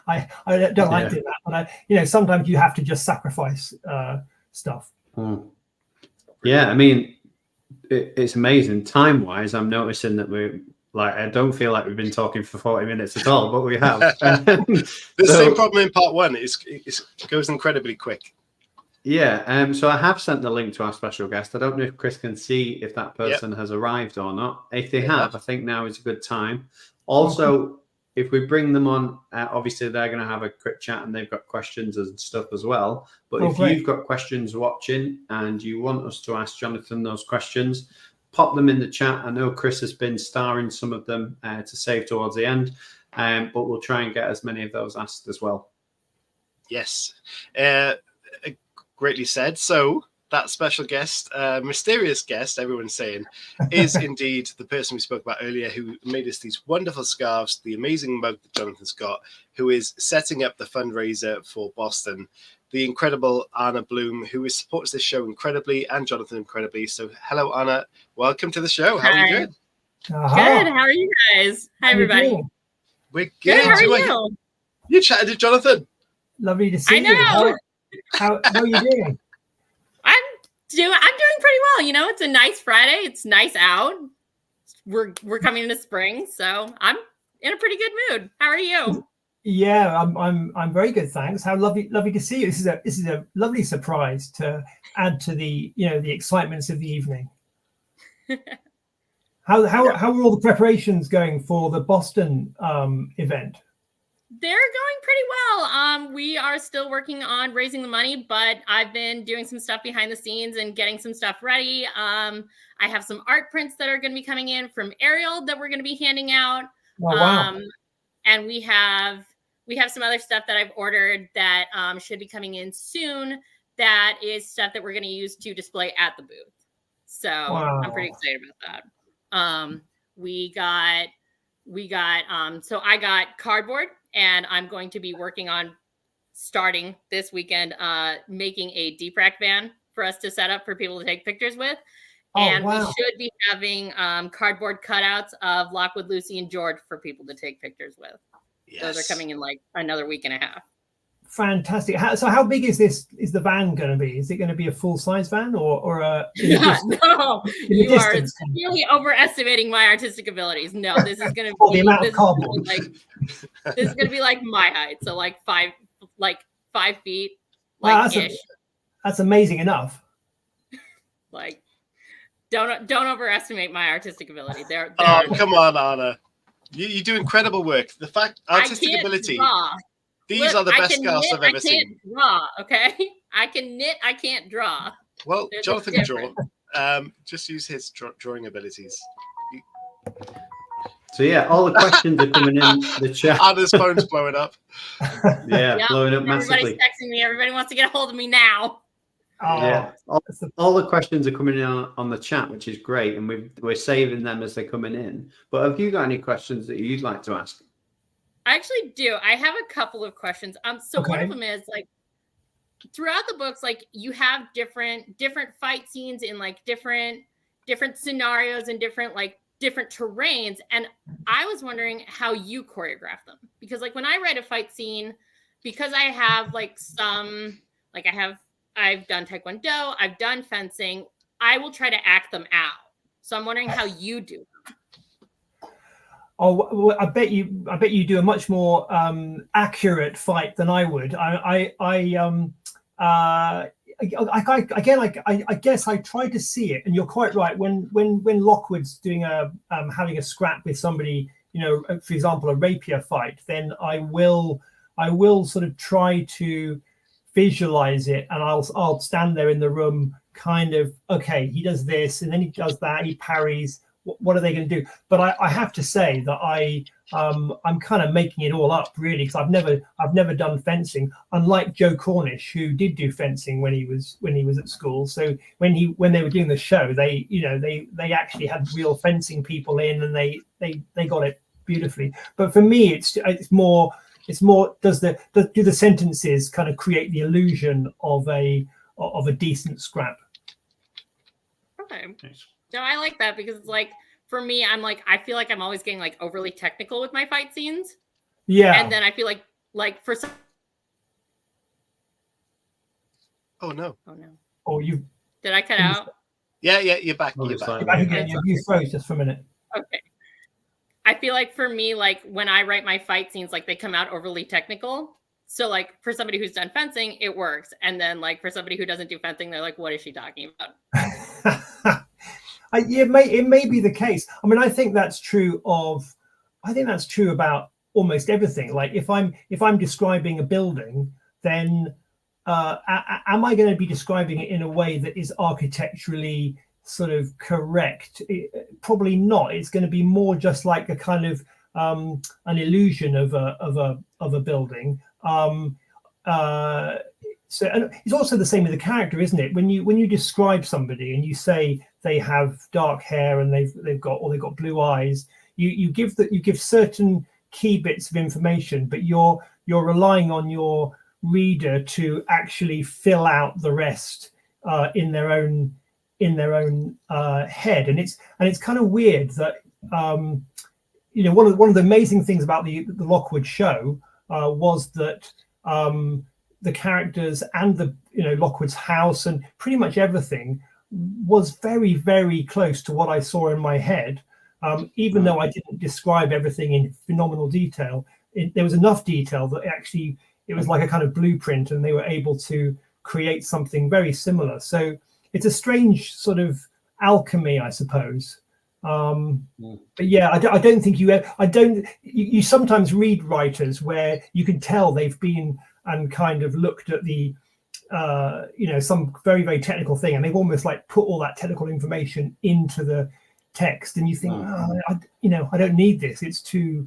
I don't like doing that, but you know, sometimes you have to just sacrifice stuff. Yeah, I mean, it's amazing time-wise. I'm noticing that I don't feel like we've been talking for 40 minutes at all, but we have. The same problem in part one. It goes incredibly quick. Yeah, so I have sent the link to our special guest. I don't know if Chris can see if that person has arrived or not. If they have, I think now is a good time. Also, if we bring them on, obviously they're going to have a quick chat and they've got questions and stuff as well. But if you've got questions watching and you want us to ask Jonathan those questions, pop them in the chat. I know Chris has been starring some of them to save towards the end, but we'll try and get as many of those asked as well. Yes. Greatly said. So that special guest, mysterious guest, everyone's saying, is indeed the person we spoke about earlier, who made us these wonderful scarves, the amazing mug that Jonathan's got, who is setting up the fundraiser for Boston, the incredible Anna Bloom, who supports this show incredibly, and Jonathan incredibly. So hello, Anna. Welcome to the show. How are you doing? Good. How are you guys? Hi, everybody. We're good. How are you? You chatted to Jonathan. Lovely to see you. I know. How are you doing? I'm doing pretty well. You know, it's a nice Friday. It's nice out. We're coming into spring, so I'm in a pretty good mood. How are you? Yeah, I'm very good, thanks. How lovely to see you. This is a lovely surprise to add to the, you know, the excitements of the evening. How are all the preparations going for the Boston event? They're going pretty well. We are still working on raising the money, but I've been doing some stuff behind the scenes and getting some stuff ready. I have some art prints that are going to be coming in from Ariel that we're going to be handing out. Oh, wow. And we have some other stuff that I've ordered that should be coming in soon. That is stuff that we're going to use to display at the booth. So I'm pretty excited about that. So I got cardboard, and I'm going to be working on starting this weekend, making a deep rack van for us to set up for people to take pictures with. And we should be having cardboard cutouts of Lockwood, Lucy, and George for people to take pictures with. Yes. Those are coming in like another week and a half. Fantastic. So how big is the van going to be? Is it going to be a full-size van or a... No, you are really overestimating my artistic abilities. No, this is going to be... the amount of cardboard. This is going to be like my height. So like 5 feet. Wow, that's amazing enough. Like, don't overestimate my artistic ability. They're come on, Anna. You do incredible work. The fact, artistic ability... Draw. These are the best scarves I've ever seen. I can't draw, okay? I can knit, I can't draw. Well, Jonathan can draw. Just use his drawing abilities. So yeah, all the questions are coming in the chat. Anna's phone's blowing up. Yeah, blowing up massively. Everybody's texting me. Everybody wants to get a hold of me now. Yeah, all the questions are coming in on the chat, which is great, and we're saving them as they're coming in. But have you got any questions that you'd like to ask? I actually do. I have a couple of questions. So one of them is like, throughout the books, like you have different fight scenes in like different scenarios and different terrains, and I was wondering how you choreograph them, because like when I write a fight scene, because I have like I've done Taekwondo, I've done fencing, I will try to act them out. So I'm wondering how you do them. Oh, well, I bet you do a much more accurate fight than I would. I guess I try to see it, and you're quite right. When Lockwood's doing having a scrap with somebody, for example, a rapier fight, then I will sort of try to visualize it, and I'll stand there in the room, kind of, okay, he does this, and then he does that, he parries. What are they going to do? But I have to say that I'm kind of making it all up, really, because I've never done fencing, unlike Joe Cornish, who did do fencing when he was at school. So when they were doing the show, they actually had real fencing people in, and they got it beautifully. But for me, it's more do the sentences kind of create the illusion of a decent scrap? Okay. No, I like that, because it's like, for me, I'm like, I feel like I'm always getting like overly technical with my fight scenes. Yeah. And then I feel like for some. Oh no. Oh, you. Did I cut out? Yeah, you're back. You're back again. You froze just for a minute. Okay. I feel like for me, like when I write my fight scenes, like they come out overly technical. So like for somebody who's done fencing, it works. And then like for somebody who doesn't do fencing, they're like, what is she talking about? It may be the case. I mean, I think that's true about almost everything. Like if I'm describing a building, then am I going to be describing it in a way that is architecturally sort of correct? Probably not. It's going to be more just like a kind of an illusion of a building. So, and it's also the same with the character, isn't it? When you describe somebody and you say they have dark hair and they've got blue eyes, you give certain key bits of information, but you're relying on your reader to actually fill out the rest in their own head, and it's kind of weird that one of the amazing things about the Lockwood show was that the characters and the Lockwood's house and pretty much everything was very, very close to what I saw in my head, even though I didn't describe everything in phenomenal detail. There was enough detail that actually it was like a kind of blueprint, and they were able to create something very similar. So it's a strange sort of alchemy, I suppose. But yeah, I don't think you sometimes read writers where you can tell they've been and kind of looked at the some very, very technical thing, and they've almost like put all that technical information into the text, and you think, I don't need this, it's too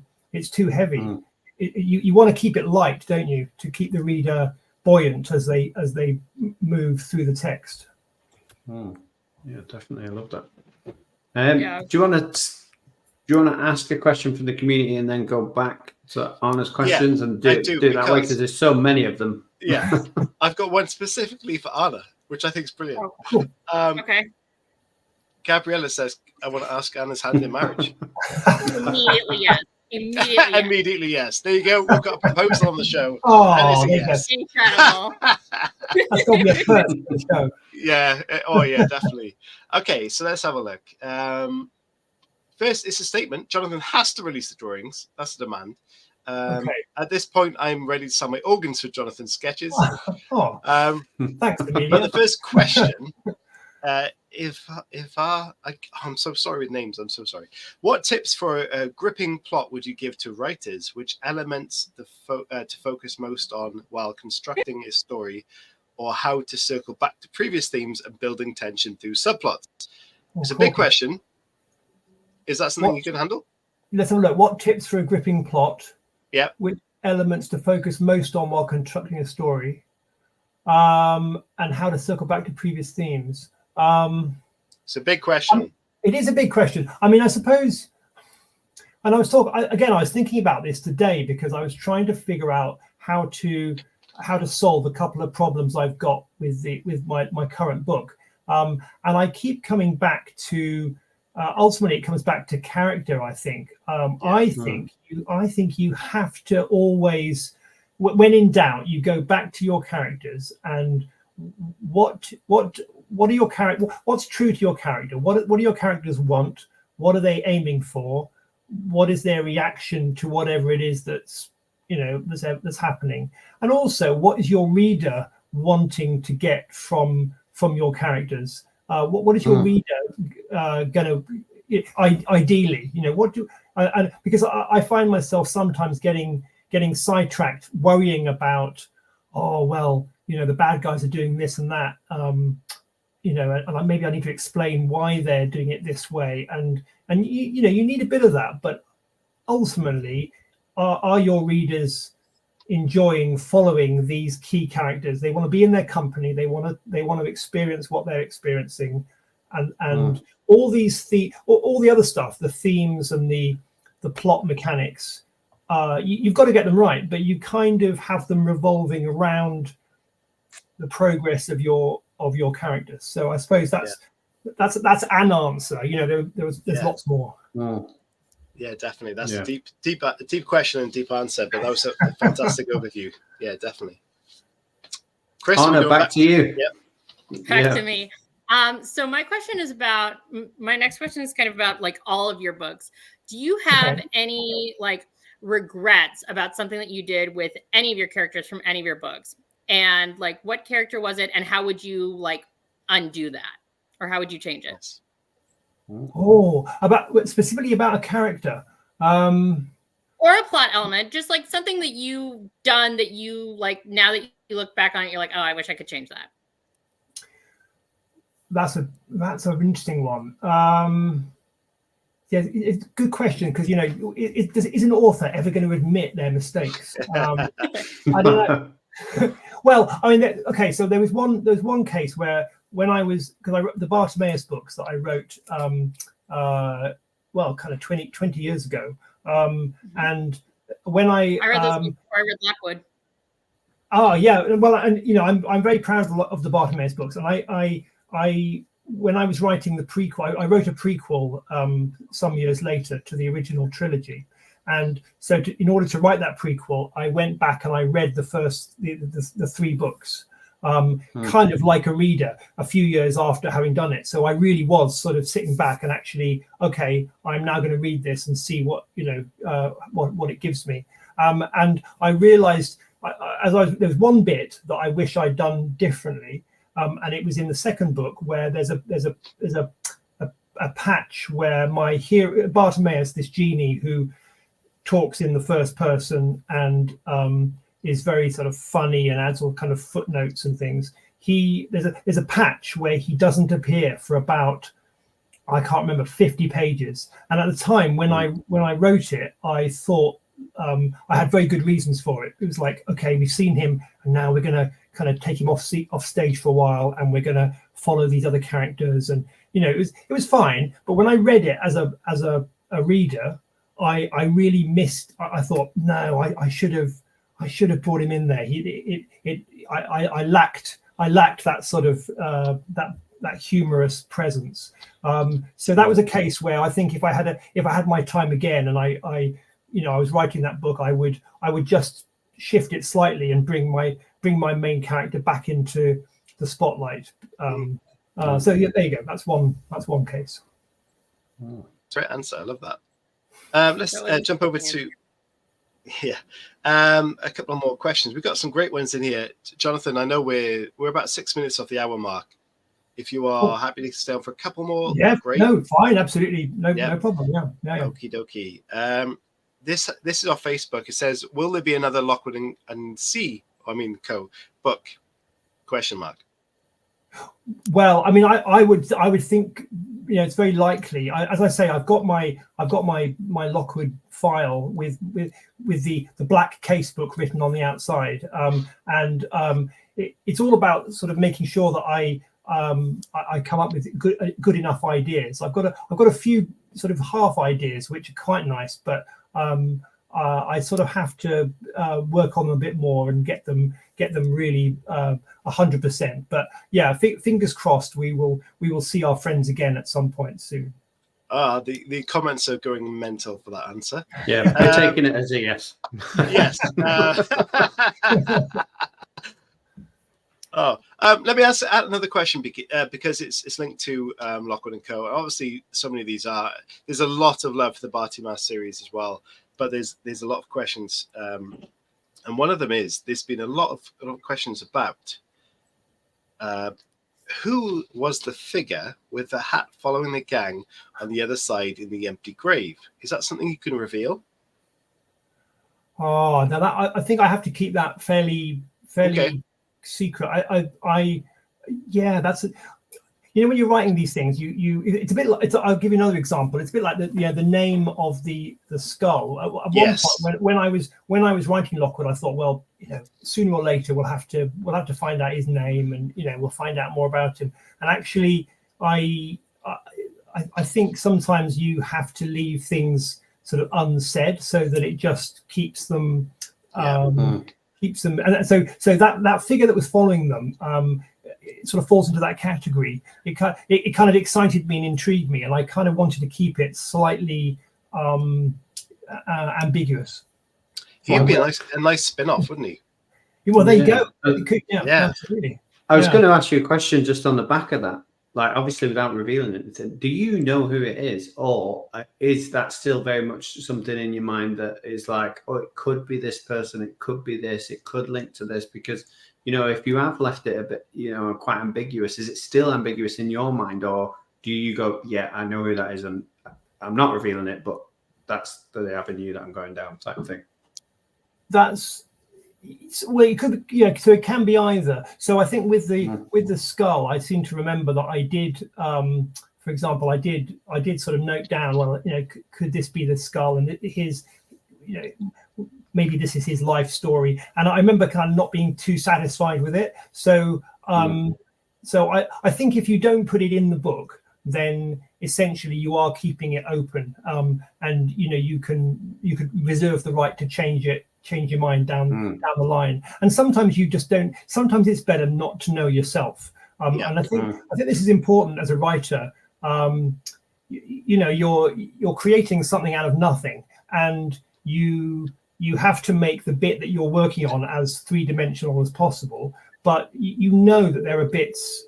heavy. You want to keep it light, don't you, to keep the reader buoyant as they move through the text. Yeah, definitely, I love that. Do you want to ask a question from the community and then go back to Anna's questions and do it that way, because there's so many of them? Yeah, I've got one specifically for Anna, which I think is brilliant. Oh, cool. Okay. Gabriella says, I want to ask Anna's hand in marriage. Immediately, yes. Immediately, yes. There you go. We've got a proposal on the show. Oh, yes. Incredible. That's going to be a first for the show. Yeah. Oh, yeah, definitely. Okay, so let's have a look. First, it's a statement. Jonathan has to release the drawings. That's the demand. Okay. At this point, I'm ready to sign my organs for Jonathan's sketches. Thanks, Amelia. But the first question, I'm so sorry with names. I'm so sorry. What tips for a gripping plot would you give to writers? Which elements to focus most on while constructing a story, or how to circle back to previous themes and building tension through subplots? It's a big question. Is that something you can handle? Let's have a look. What tips for a gripping plot? Yeah. Which elements to focus most on while constructing a story? and how to circle back to previous themes. It's a big question. It is a big question. I mean, I suppose, and I was thinking about this today because I was trying to figure out how to solve a couple of problems I've got with my current book. And I keep coming back to, ultimately it comes back to character, I think. I think you have to always, when in doubt, you go back to your characters and what are your character? What's true to your character? What do your characters want? What are they aiming for? What is their reaction to whatever it is that's happening? And also, what is your reader wanting to get from your characters? What is your reader going to ideally? Because I find myself sometimes getting sidetracked, worrying about, the bad guys are doing this and that. And maybe I need to explain why they're doing it this way, and you need a bit of that. But ultimately, are your readers enjoying following these key characters? They want to be in their company. They want to experience what they're experiencing, and all the other stuff, the themes and the plot mechanics. You've got to get them right, but you kind of have them revolving around the progress of your characters. So I suppose that's an answer. There's lots more. Yeah, definitely. That's a deep question and deep answer, but that was a fantastic overview. Yeah, definitely. Chris, Anna, back to you. Yep. Back to me. So my next question is kind of about like all of your books. Do you have any like regrets about something that you did with any of your characters from any of your books? And like, what character was it, and how would you like undo that, or how would you change it? Specifically about a character, or a plot element, just like something that you've done that you like. Now that you look back on it, you're like, oh, I wish I could change that. That's an interesting one. It's a good question because is an author ever going to admit their mistakes? I don't know. Well, I mean, okay. So there was one case where when I wrote the Bartimaeus books that I wrote, kind of 20 years ago, and when I read those before I read Lockwood. Oh yeah, well, and I'm very proud of the Bartimaeus books, and I when I was writing the prequel, I wrote a prequel some years later to the original trilogy. And so in order to write that prequel, I went back and I read the three books, kind of like a reader a few years after having done it. So I really was sort of sitting back and actually, okay, I'm now going to read this and see what it gives me. And I realized there was one bit that I wish I'd done differently. And it was in the second book where there's a patch where my hero Bartimaeus, this genie who talks in the first person and is very sort of funny and adds all kind of footnotes and things. There's a patch where he doesn't appear for about, I can't remember, 50 pages. And at the time when I wrote it, I thought I had very good reasons for it. It was like, okay, we've seen him, and now we're going to kind of take him off stage for a while, and we're going to follow these other characters. And it was fine. But when I read it as a reader, I really missed. I thought, no, I should have brought him in there. I lacked that sort of that humorous presence. So that was a case where I think if I had my time again and I was writing that book, I would just shift it slightly and bring my main character back into the spotlight. So yeah, there you go. That's one case. Great answer. I love that. Let's jump over to a couple of more questions. We've got some great ones in here. Jonathan, I know we're about 6 minutes off the hour mark. If you are happy to stay on for a couple more, great. No, fine, absolutely, no problem. Yeah. Okie dokie. This is off Facebook. It says, "Will there be another Lockwood and Co book?" ? Well, I mean, I would think it's very likely. As I say, I've got my Lockwood file with the black case book written on the outside, and it's all about sort of making sure that I come up with good enough ideas. I've got a few sort of half ideas which are quite nice, but I sort of have to work on them a bit more and get them really 100%. But yeah, fingers crossed we will see our friends again at some point soon. The comments are going mental for that answer. Yeah, we're taking it as a yes. Yes. Let me ask another question because it's linked to Lockwood Co. Obviously, so many of these there's a lot of love for the Bartimaeus series as well, but there's a lot of questions, and one of them is there's been a lot of questions about who was the figure with the hat following the gang on the other side in the empty grave. Is that something you can reveal? Oh, now that I think I have to keep that fairly okay. secret. Yeah, that's when you're writing these things, it's a bit like, I'll give you another example. It's a bit like the name of the skull. At yes. one point when I was writing Lockwood, I thought, well, sooner or later we'll have to find out his name, and we'll find out more about him. And actually, I think sometimes you have to leave things sort of unsaid so that it just keeps them keeps them. And so that figure that was following them, it sort of falls into that category. It kind of excited me and intrigued me, and I kind of wanted to keep it slightly ambiguous. He'd be a nice spin-off, wouldn't he? Well, there you go. Yeah, absolutely. I was going to ask you a question just on the back of that. Like, obviously, without revealing it, do you know who it is, or is that still very much something in your mind that is like, oh, it could be this person, it could be this, it could link to this? Because if you have left it a bit, quite ambiguous, is it still ambiguous in your mind, or do you go, yeah, I know who that is, and I'm not revealing it, but that's the avenue that I'm going down, type of thing? Well, it could, so it can be either. So I think with the skull, I seem to remember that I did, for example, I did sort of note down, well, could this be the skull, and his, maybe this is his life story. And I remember kind of not being too satisfied with it. So so I think if you don't put it in the book, then essentially you are keeping it open, and you could reserve the right to change your mind down the line. And sometimes you just don't. Sometimes it's better not to know yourself. And I think this is important as a writer. You're creating something out of nothing, and you have to make the bit that you're working on as three-dimensional as possible. But you know that there are bits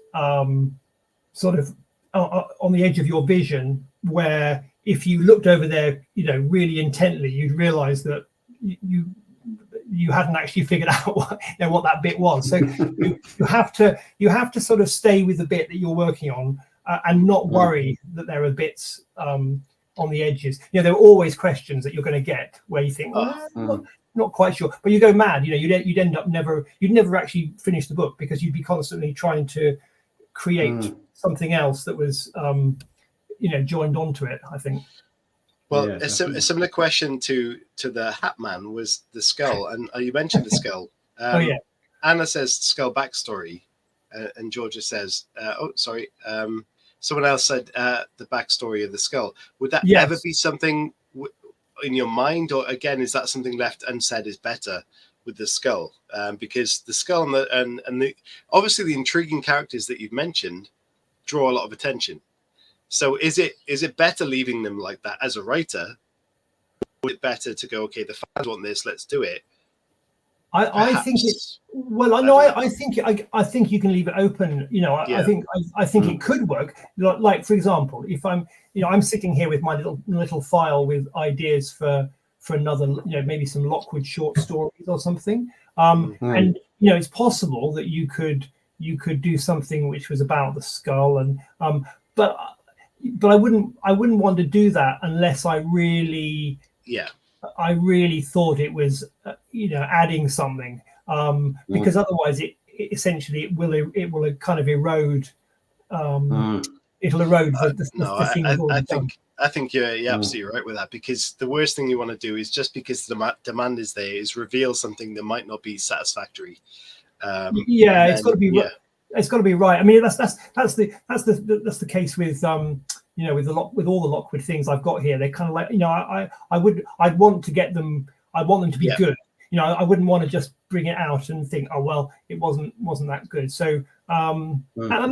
sort of on the edge of your vision where if you looked over there, really intently, you'd realize that you hadn't actually figured out what that bit was. So you have to sort of stay with the bit that you're working on, and not worry that there are bits on the edges. There are always questions that you're going to get where you think, not quite sure, but you go mad. You'd end up you'd never actually finish the book, because you'd be constantly trying to create something else that was joined onto it, I think. Well, a similar question to the Hat Man was the skull, and you mentioned the skull. Anna says skull backstory, and Georgia says, someone else said the backstory of the skull. Would that ever be something in your mind, or again, is that something left unsaid is better with the skull? Because the skull and the obviously the intriguing characters that you've mentioned draw a lot of attention. So is it better leaving them like that as a writer? Or is it better to go, okay, the fans want this, let's do it? I think it's I think you can leave it open. I think it could work. Like for example, if I'm sitting here with my little file with ideas for another, maybe some Lockwood short stories or something. And it's possible that you could do something which was about the skull, and but I wouldn't want to do that unless I really thought it was adding something, because otherwise it essentially will kind of erode, it'll erode the thing. I think you're absolutely right with that, because the worst thing you want to do is, just because the demand is there, is reveal something that might not be satisfactory. It's got to be. Yeah. It's got to be right. I mean, that's the case with with all the Lockwood things I've got here. They're kind of like, I'd want to get them. I want them to be good. I wouldn't want to just bring it out and think, oh well, it wasn't that good. So and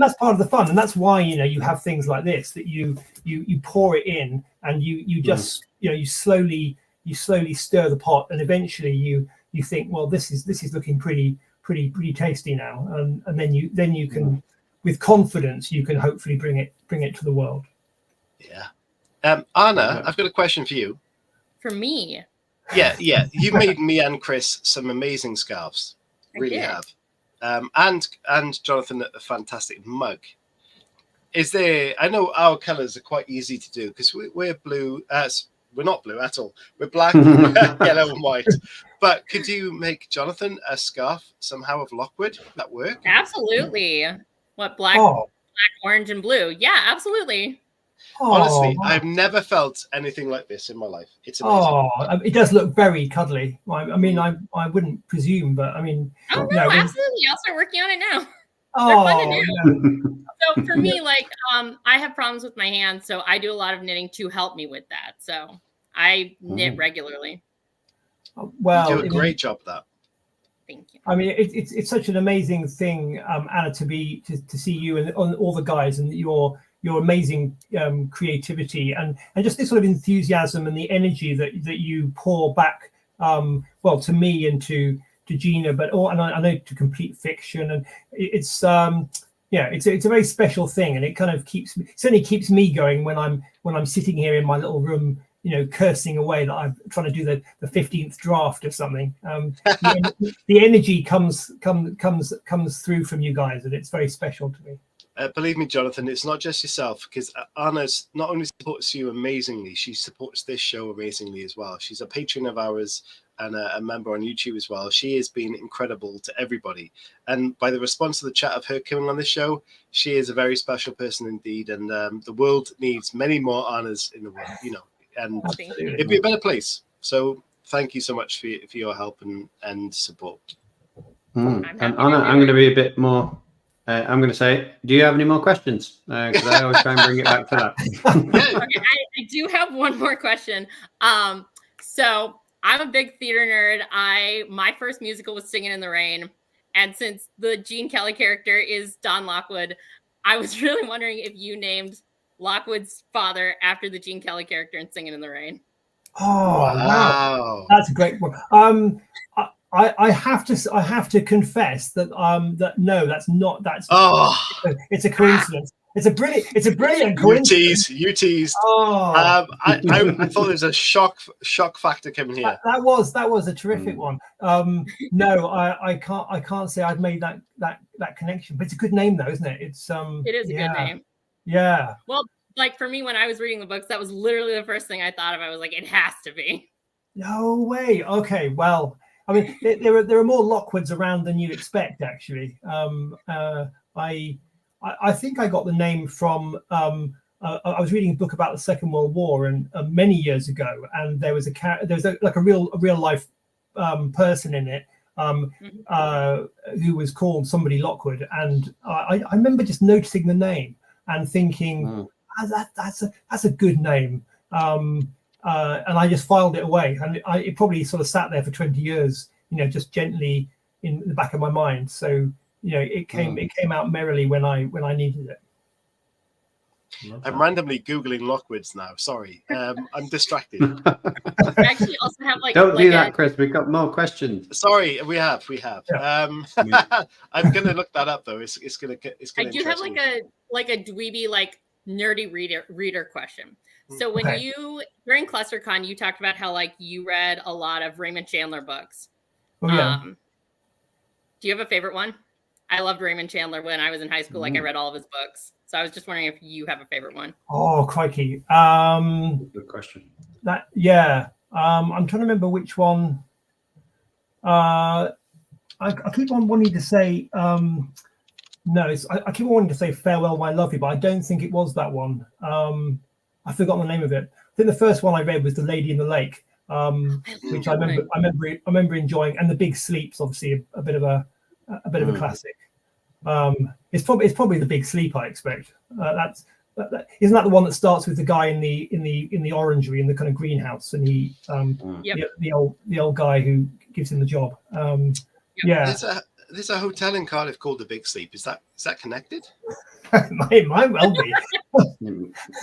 that's part of the fun, and that's why you have things like this, that you pour it in, and you just you slowly stir the pot, and eventually you think, well, this is looking pretty tasty now, and then you can, with confidence, you can hopefully bring it to the world. Anna, I've got a question for you. For me? Yeah. You've made me and Chris some amazing scarves. Really have. And Jonathan, a fantastic mug. Is there? I know our colours are quite easy to do because we're blue. We're not blue at all. We're black, yellow, and white. But could you make Jonathan a scarf somehow of Lockwood? Would that work? Absolutely. What, black, orange, and blue? Yeah, absolutely. Honestly, I've never felt anything like this in my life. It's amazing. It does look very cuddly. I mean, I wouldn't presume, but I mean, absolutely. I'll start working on it now. They're fun to do. So for me, I have problems with my hands, so I do a lot of knitting to help me with that. So I knit regularly. Well, you do a great job at that. Thank you. I mean, it's such an amazing thing, Anna, to see you and all the guys, and your amazing creativity and just this sort of enthusiasm and the energy that you pour back, to me and to Gina, and I know to Complete Fiction, and it's a very special thing, and it kind of certainly keeps me going when I'm sitting here in my little room, cursing away that I'm trying to do the 15th draft or something. The energy comes through from you guys, and it's very special to me. Believe me, Jonathan, it's not just yourself, because Anna's not only supports you amazingly, she supports this show amazingly as well. She's a patron of ours and a member on YouTube as well. She has been incredible to everybody. And by the response to the chat of her coming on this show, she is a very special person indeed. And the world needs many more Annas in the world, and it'd be a better place. So thank you so much for your help and support. And Anna, I'm going to be a bit more... I'm going to say, do you have any more questions? Because I always try and bring it back to that. Okay, I do have one more question. So I'm a big theater nerd. My first musical was Singing in the Rain. And since the Gene Kelly character is Don Lockwood, I was really wondering if you named Lockwood's father after the Gene Kelly character in Singing in the Rain. Oh, wow. That's a great one. I have to confess that it's a coincidence. It's a brilliant coincidence. You tease. I thought there was a shock factor coming here. That was a terrific one. No, I can't say I've made that connection, but it's a good name though, isn't it? It is a good name. Yeah. Well, for me, when I was reading the books, that was literally the first thing I thought of. I was like, it has to be. No way. Okay, well, I mean, there are more Lockwoods around than you'd expect, actually. I think I got the name from I was reading a book about the Second World War and many years ago, and there was a real life person in it who was called somebody Lockwood, and I remember just noticing the name and thinking that's a good name. And I just filed it away, and it probably sort of sat there for 20 years, just gently in the back of my mind. So, it came out merrily when I needed it. I'm randomly Googling Lockwoods now. Sorry, I'm distracted. I actually also have Don't do that, Chris. We've got more questions. Sorry, we have. Yeah. I'm gonna look that up though. It's gonna. I do have a dweeby nerdy reader question. So when during ClusterCon, you talked about how you read a lot of Raymond Chandler books. Oh, yeah. Do you have a favorite one? I loved Raymond Chandler when I was in high school. I read all of his books. So I was just wondering if you have a favorite one. Oh, crikey. Good question. I'm trying to remember which one. I keep on wanting to say I keep on wanting to say Farewell, My Lovely, but I don't think it was that one. I've forgotten the name of it. I think the first one I read was The Lady in the Lake, which I remember enjoying, and The Big Sleep's obviously a bit of a a bit of a classic. It's probably The Big Sleep, I expect. Isn't that the one that starts with the guy in the orangery in the kind of greenhouse, and he the old guy who gives him the job. Yeah. There's a hotel in Cardiff called The Big Sleep. Is that connected? It might well be.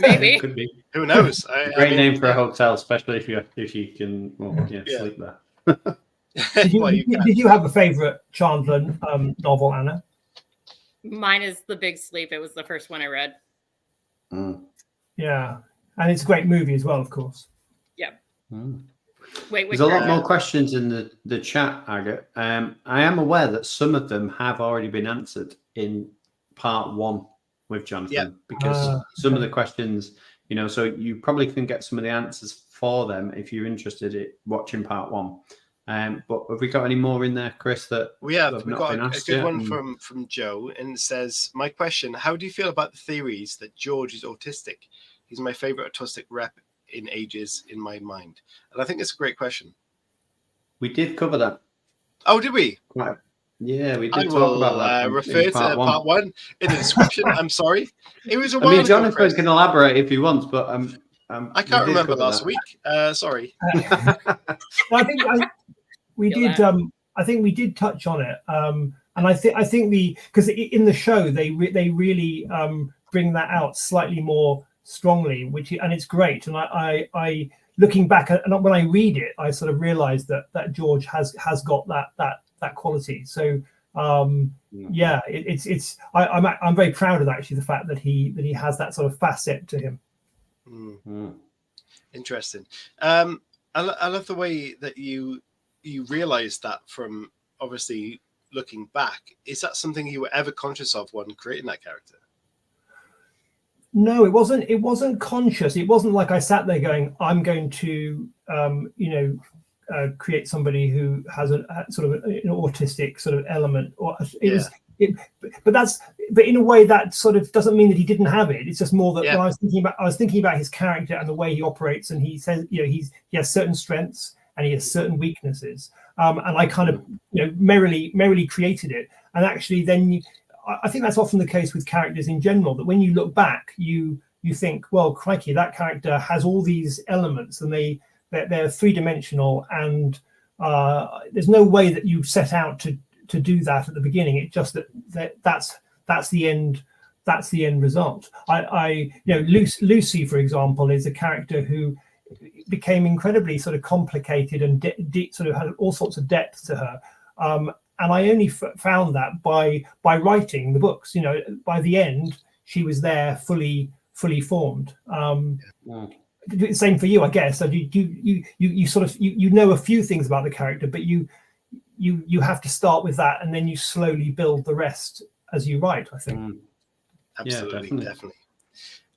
Maybe. Could be. Who knows? Great name for a hotel, especially if you can sleep there. Did you have a favorite Chandler novel, Anna? Mine is The Big Sleep. It was the first one I read. Yeah, and it's a great movie as well, of course. Yeah. Wait, there's a lot more questions in the chat, Agate. I am aware that some of them have already been answered in part 1 with Jonathan, because some of the questions, so you probably can get some of the answers for them if you're interested in watching part 1. But have we got any more in there, Chris? That we've got a good one yet? from Joe, and it says, "My question: how do you feel about the theories that George is autistic? He's my favorite autistic rep in ages in my mind." And I think it's a great question. We did cover that. Oh, did we? Yeah, we did talk about that. I will refer to part 1 in the description. I'm sorry. It was a while ago, Jonathan Chris. can elaborate if he wants, but I can't remember last week. Sorry. I think we did touch on it, and I think because in the show they really bring that out slightly more strongly, and it's great. And I looking back, and when I read it, I sort of realized that George has got that quality. So I'm very proud of actually the fact that he has that sort of facet to him. Interesting. I love the way that you realized that from obviously looking back. Is that something you were ever conscious of when creating that character? No, it wasn't conscious. It wasn't like I sat there going, I'm going to create somebody who has a sort of an autistic sort of element, or but in a way that sort of doesn't mean that he didn't have it. It's just more that when I was thinking about his character and the way he operates, and he says, he has certain strengths and he has certain weaknesses, and I kind of merrily created it. And actually then I think that's often the case with characters in general, that when you look back you think, well, crikey, that character has all these elements, and they're three-dimensional, and there's no way that you set out to do that at the beginning. It's just that's the end result. Lucy, for example, is a character who became incredibly sort of complicated and sort of had all sorts of depth to her, and I only found that by writing the books. By the end she was there fully formed. Same for you, I guess. So you sort of know a few things about the character, but you have to start with that, and then you slowly build the rest as you write, I think. Absolutely, definitely.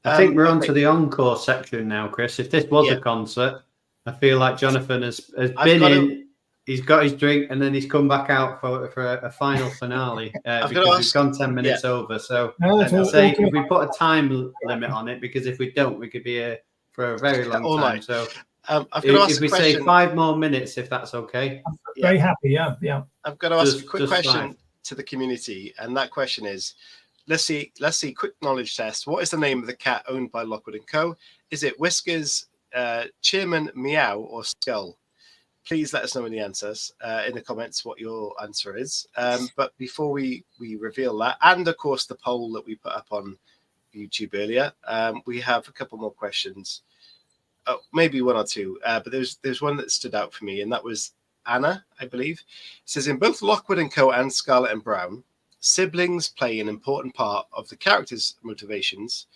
I think we're on to the encore section now, Chris. If this was a concert, I feel like Jonathan has been in, he's got his drink, and then he's come back out for a final finale because we've gone 10 minutes over. So I'm saying if we put a time limit on it, because if we don't, we could be here for a very long time. So if we say 5 more minutes, if that's okay. I'm very happy. Yeah. I've got to ask a quick question to the community, and that question is, let's see, quick knowledge test. What is the name of the cat owned by Lockwood Co? Is it Whiskers, Chairman Meow, or Skull? Please let us know in the answers in the comments what your answer is. But before we reveal that, and of course the poll that we put up on YouTube earlier, we have a couple more questions. Oh, maybe 1 or 2, but there's one that stood out for me, and that was Anna, I believe. It says, in both Lockwood & Co. and Scarlett & Brown, siblings play an important part of the characters' motivations.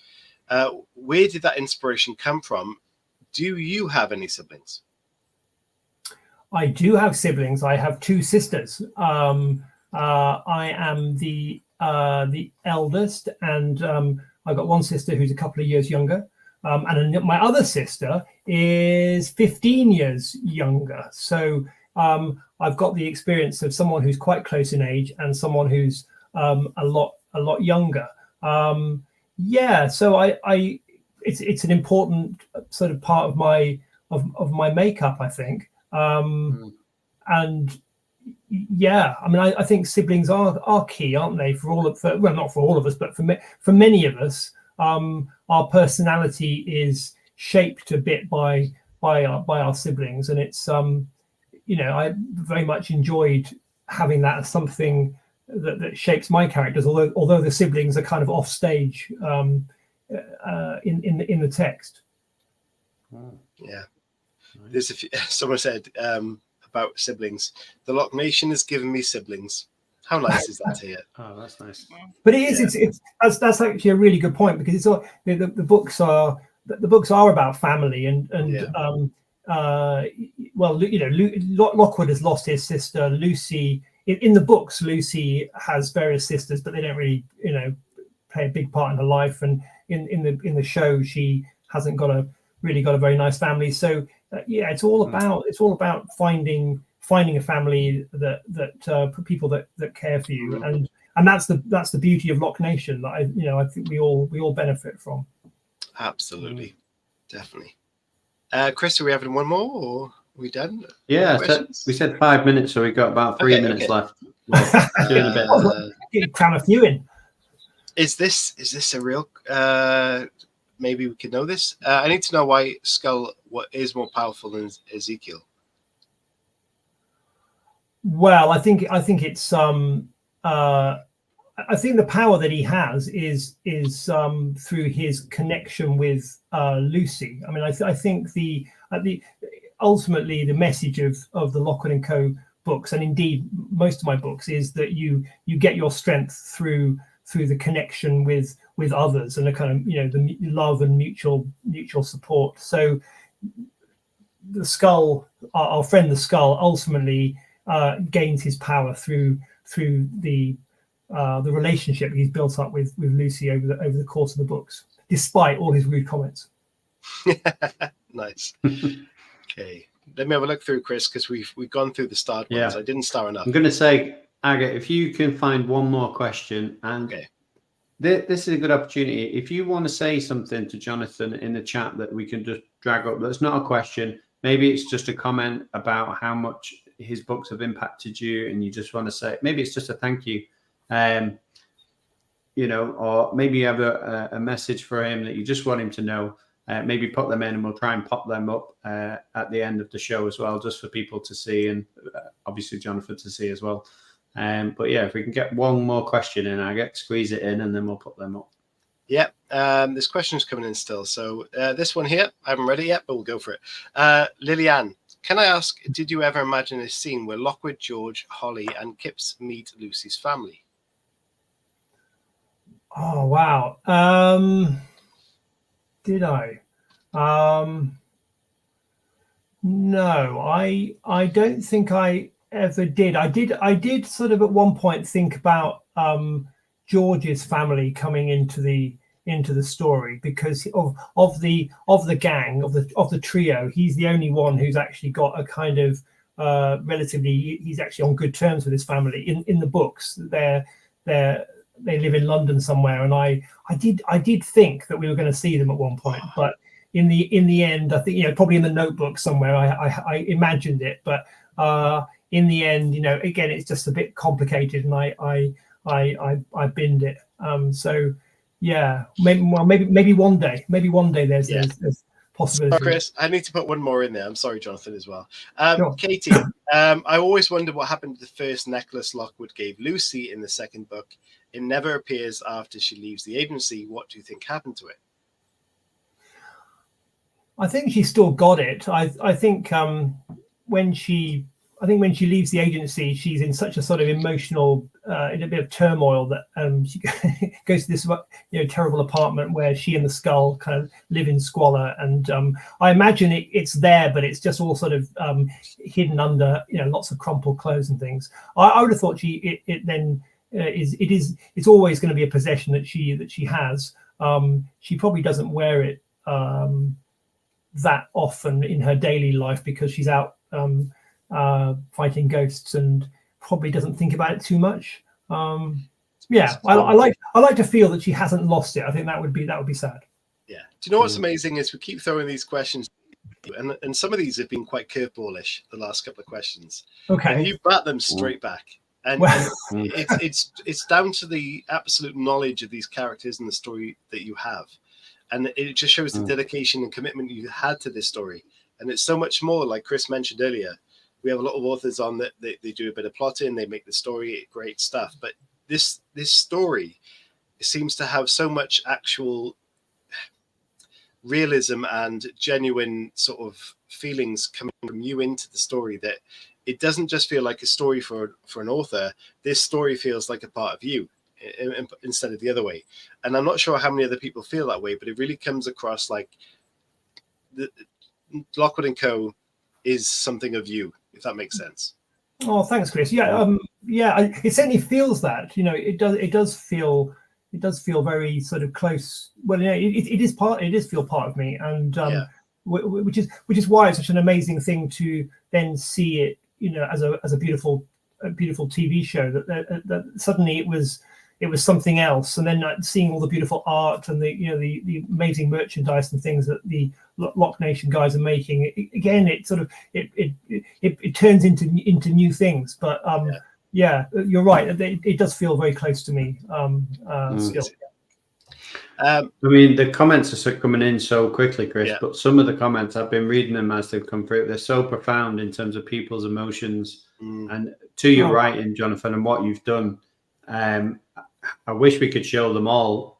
Where did that inspiration come from? Do you have any siblings? I do have siblings. I have 2 sisters. I am the eldest, and I've got one sister who's a couple of years younger. And my other sister is 15 years younger. So I've got the experience of someone who's quite close in age and someone who's a lot younger. So it's an important sort of part of my makeup, I think. And yeah, I mean, I think siblings are key, aren't they? Well, not for all of us, but for many of us, our personality is shaped a bit by our siblings, and it's I very much enjoyed having that as something that shapes my characters. Although the siblings are kind of off stage in the text. Yeah, there's someone said about siblings. The Lock Nation has given me siblings. How nice is that to hear? Oh, that's nice. But it is. Yeah. That's actually a really good point, because it's all the books are about family and well, Lockwood has lost his sister Lucy. In the books, Lucy has various sisters, but they don't really play a big part in her life. And in the show, she hasn't really got a very nice family. So it's all about finding a family that people that care for you, and that's the beauty of Lock Nation that I think we all benefit from. Absolutely, definitely. Chris, are we having one more, or are we done? Yeah, we said 5 minutes, so we got about 3 minutes left. Doing a bit. Cram a few in. Is this a real? Maybe we could know this. I need to know why Skull is more powerful than Ezekiel. Well, I think it's I think the power that he has is through his connection with Lucy. I mean, I think the ultimately the message of the Lockwood Co books, and indeed most of my books, is that you get your strength through the connection with others, and the kind of the love and mutual support. So the Skull, our friend the Skull, ultimately gains his power through the relationship he's built up with Lucy over the course of the books, despite all his rude comments. Nice. Okay, let me have a look through, Chris, because we've gone through the starred ones. I didn't star enough. I'm going to say, Aga, if you can find one more question, and this is a good opportunity. If you want to say something to Jonathan in the chat that we can just drag up, that's not a question. Maybe it's just a comment about how much his books have impacted you, and you just want to say, maybe it's just a thank you. Or maybe you have a message for him that you just want him to know. Maybe put them in, and we'll try and pop them up at the end of the show as well, just for people to see, and obviously Jonathan to see as well. But yeah, if we can get one more question in, squeeze it in, and then we'll put them up. Yeah, this question is coming in still. So this one here, I haven't read it yet, but we'll go for it. Lillian, can I ask, did you ever imagine a scene where Lockwood, George, Holly, and Kipps meet Lucy's family? Oh, wow. Did I? No, I don't think I ever did. I did sort of at one point think about George's family coming into the story, because of the gang, of the trio, he's the only one who's actually got a kind of he's actually on good terms with his family. In the books, they live in London somewhere, and I did think that we were going to see them at one point, but in the end, I think probably in the notebook somewhere I imagined it, but in the end, again, it's just a bit complicated, and I binned it. So yeah, maybe one day there's possibility. Sorry, Chris, I need to put one more in there. I'm sorry, Jonathan, as well. Sure. Katie, I always wondered what happened to the first necklace Lockwood gave Lucy in the second book. It never appears after she leaves the agency. What do you think happened to it? I think she still got it. I think when she leaves the agency, she's in such a sort of emotional, in a bit of turmoil, that she goes to this terrible apartment where she and the Skull kind of live in squalor. And I imagine it's there, but it's just all sort of hidden under lots of crumpled clothes and things. I would have thought it's always going to be a possession that she has. She probably doesn't wear it that often in her daily life, because she's out fighting ghosts, and probably doesn't think about it too much. I like to feel that she hasn't lost it. I think that would be sad. Yeah. Do you know what's amazing is we keep throwing these questions And some of these have been quite curveballish, the last couple of questions. Okay. And you bat them straight back. And, and it's down to the absolute knowledge of these characters and the story that you have. And it just shows the dedication and commitment you had to this story. And it's so much more, like Chris mentioned earlier. We have a lot of authors on that they do a bit of plotting, they make the story, great stuff. But this story seems to have so much actual realism and genuine sort of feelings coming from you into the story, that it doesn't just feel like a story for an author. This story feels like a part of you instead of the other way. And I'm not sure how many other people feel that way, but it really comes across like Lockwood & Co. is something of you, if that makes sense. Oh, thanks, Chris. Yeah, it certainly feels that. It does feel very sort of close. Well, yeah, it does feel part of me, and which is why it's such an amazing thing to then see it, as a beautiful TV show that suddenly it was something else, and then seeing all the beautiful art and the amazing merchandise and things that the Lock Nation guys are making. Again, it sort of it turns into new things. But yeah, you're right. It does feel very close to me still. I mean, the comments are coming in so quickly, Chris, but some of the comments, I've been reading them as they've come through. They're so profound in terms of people's emotions and to your writing, Jonathan, and what you've done. I wish we could show them all.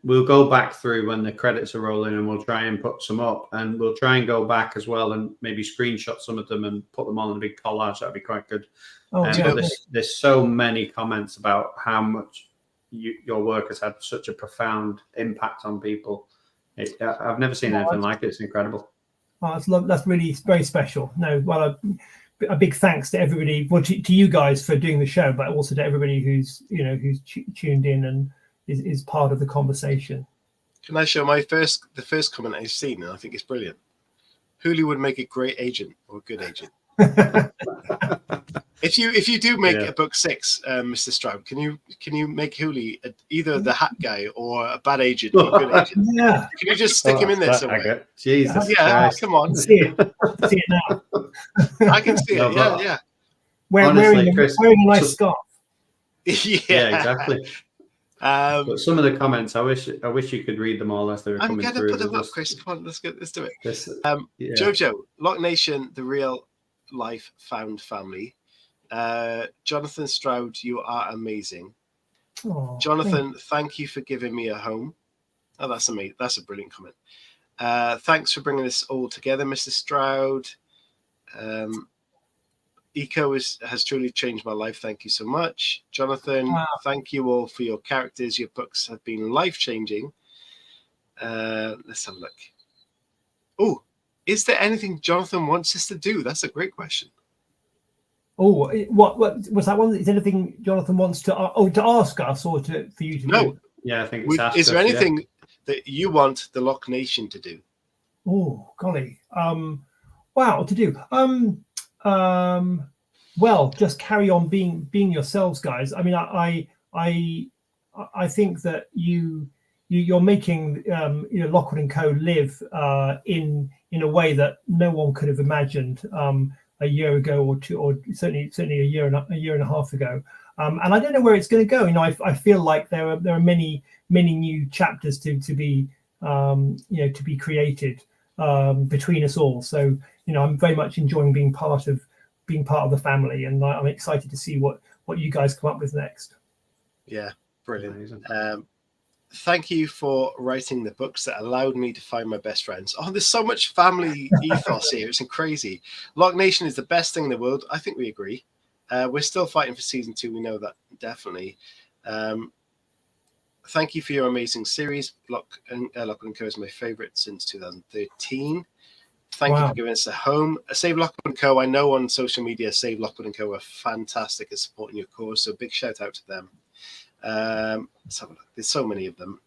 We'll go back through when the credits are rolling, and we'll try and put some up, and we'll try and go back as well and maybe screenshot some of them and put them on in a big collage. That'd be quite good. But there's so many comments about how much your work has had such a profound impact on people. I've never seen anything like it. It's incredible. Oh, that's really very special. No, well, a big thanks to everybody, well, to you guys for doing the show, but also to everybody who's tuned in and is part of the conversation. Can I show the first comment I've seen, and I think it's brilliant. Hooley would make a great agent, or a good agent. If you do make a book 6, Mr. Stroud, can you make Hooley either the hat guy or a bad agent or a good agent? Yeah. Can you just stick him in there somewhere? Jesus. Yeah, come on. See it now. I can see it. Yeah. Wearing a nice scarf. Yeah, exactly. But some of the comments, I wish you could read them all as they were coming through. I'm going to put them up, Chris. Come on, let's do it. Jojo, Lock Nation, the real life found family. Jonathan Stroud, you are amazing. Oh, Jonathan, thank you for giving me a home. Oh, that's amazing. That's a brilliant comment. Thanks for bringing this all together, Mr. Stroud. Eco has truly changed my life. Thank you so much. Jonathan, thank you all for your characters. Your books have been life-changing. Let's have a look. Oh, is there anything Jonathan wants us to do? That's a great question. Oh, what was that one? Is there anything Jonathan wants to ask us or for you to do? Yeah, I think it's is there anything that you want the Lock Nation to do? Oh, golly. Wow, to do. Well, just carry on being yourselves, guys. I mean, I think that you're making Lockwood & Co. live in a way that no one could have imagined a year ago or two, or certainly a year and a half ago. And I don't know where it's going to go. I feel like there are many new chapters to be created between us all. So I'm very much enjoying being part of the family, and I'm excited to see what you guys come up with next. Yeah, brilliant. Thank you for writing the books that allowed me to find my best friends. Oh, there's so much family ethos here. It's crazy. Lock Nation is the best thing in the world. I think we agree. We're still fighting for season 2. We know that, definitely. Thank you for your amazing series. Lockwood & Co. is my favorite since 2013. Thank you for giving us a home. Save Lockwood & Co. I know on social media, Save Lockwood & Co. are fantastic at supporting your cause. So big shout out to them. Let's have a look. There's so many of them.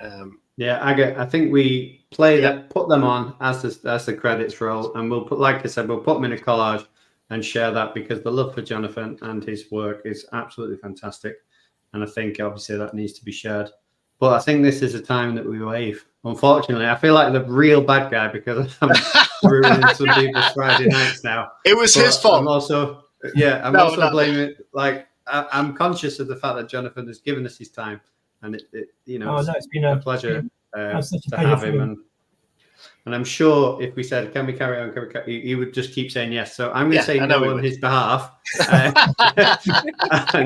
I think we put them on as the credits roll, and we'll put, like I said, we'll put them in a collage and share that, because the love for Jonathan and his work is absolutely fantastic, and I think obviously that needs to be shared. But I think this is a time that we wave. Unfortunately, I feel like the real bad guy because I'm ruining some people's Friday nights now. It was his fault. I'm also blaming it. Like I'm conscious of the fact that Jonathan has given us his time, and it's been a pleasure to have him. And I'm sure if we said, "Can we carry on?" He would just keep saying yes. So I'm going to say no on his behalf and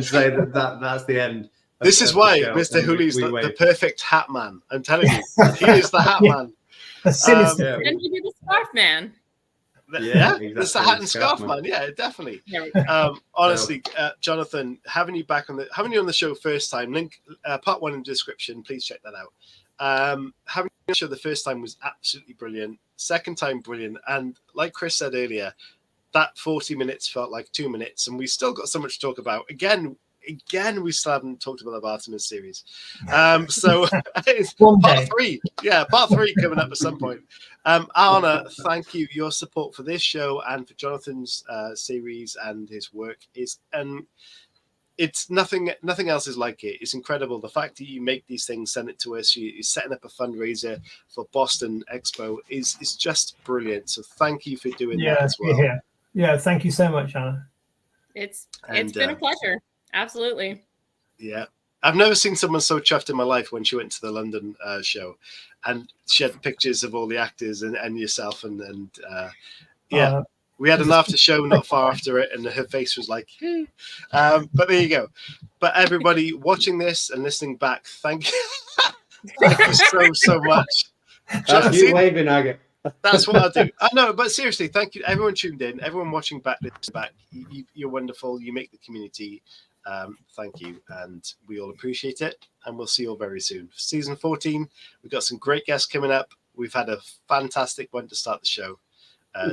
say that's the end. This is why Mr. Hooley's the perfect hat man. I'm telling you, he is the hat man. The sinister. And you do the scarf man. Yeah, exactly. It's the hat and scarf man. Yeah, definitely. Honestly, Jonathan, having you on the show first time, link part 1 in the description. Please check that out. Having you on the show the first time was absolutely brilliant. Second time, brilliant. And like Chris said earlier, that 40 minutes felt like 2 minutes, and we still got so much to talk about. Again, we still haven't talked about the Bartimaeus series. So it's part 3. Yeah, part 3 coming up at some point. Anna, thank you. Your support for this show and for Jonathan's series and his work is it's nothing else is like it. It's incredible. The fact that you make these things, send it to us, you're setting up a fundraiser for Boston Expo is just brilliant. So thank you for doing that as well. Yeah, thank you so much, Anna. It's been a pleasure. Absolutely. Yeah. I've never seen someone so chuffed in my life when she went to the London show and she had pictures of all the actors and yourself. We had an after show not far after it and her face was like, but there you go. But everybody watching this and listening back, thank you. Thank you so much. That's you waving, Agate. That's what I'll do. I know, but seriously, thank you. Everyone tuned in, everyone watching back. You're wonderful. You make the community. Thank you, and we all appreciate it. And we'll see you all very soon. For season 14, we've got some great guests coming up. We've had a fantastic one to start the show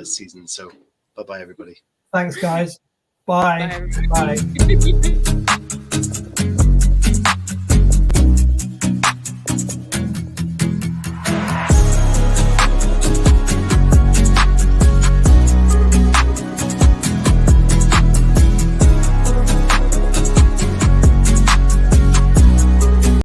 season. So, bye-bye, everybody. Thanks, guys. Bye. Bye.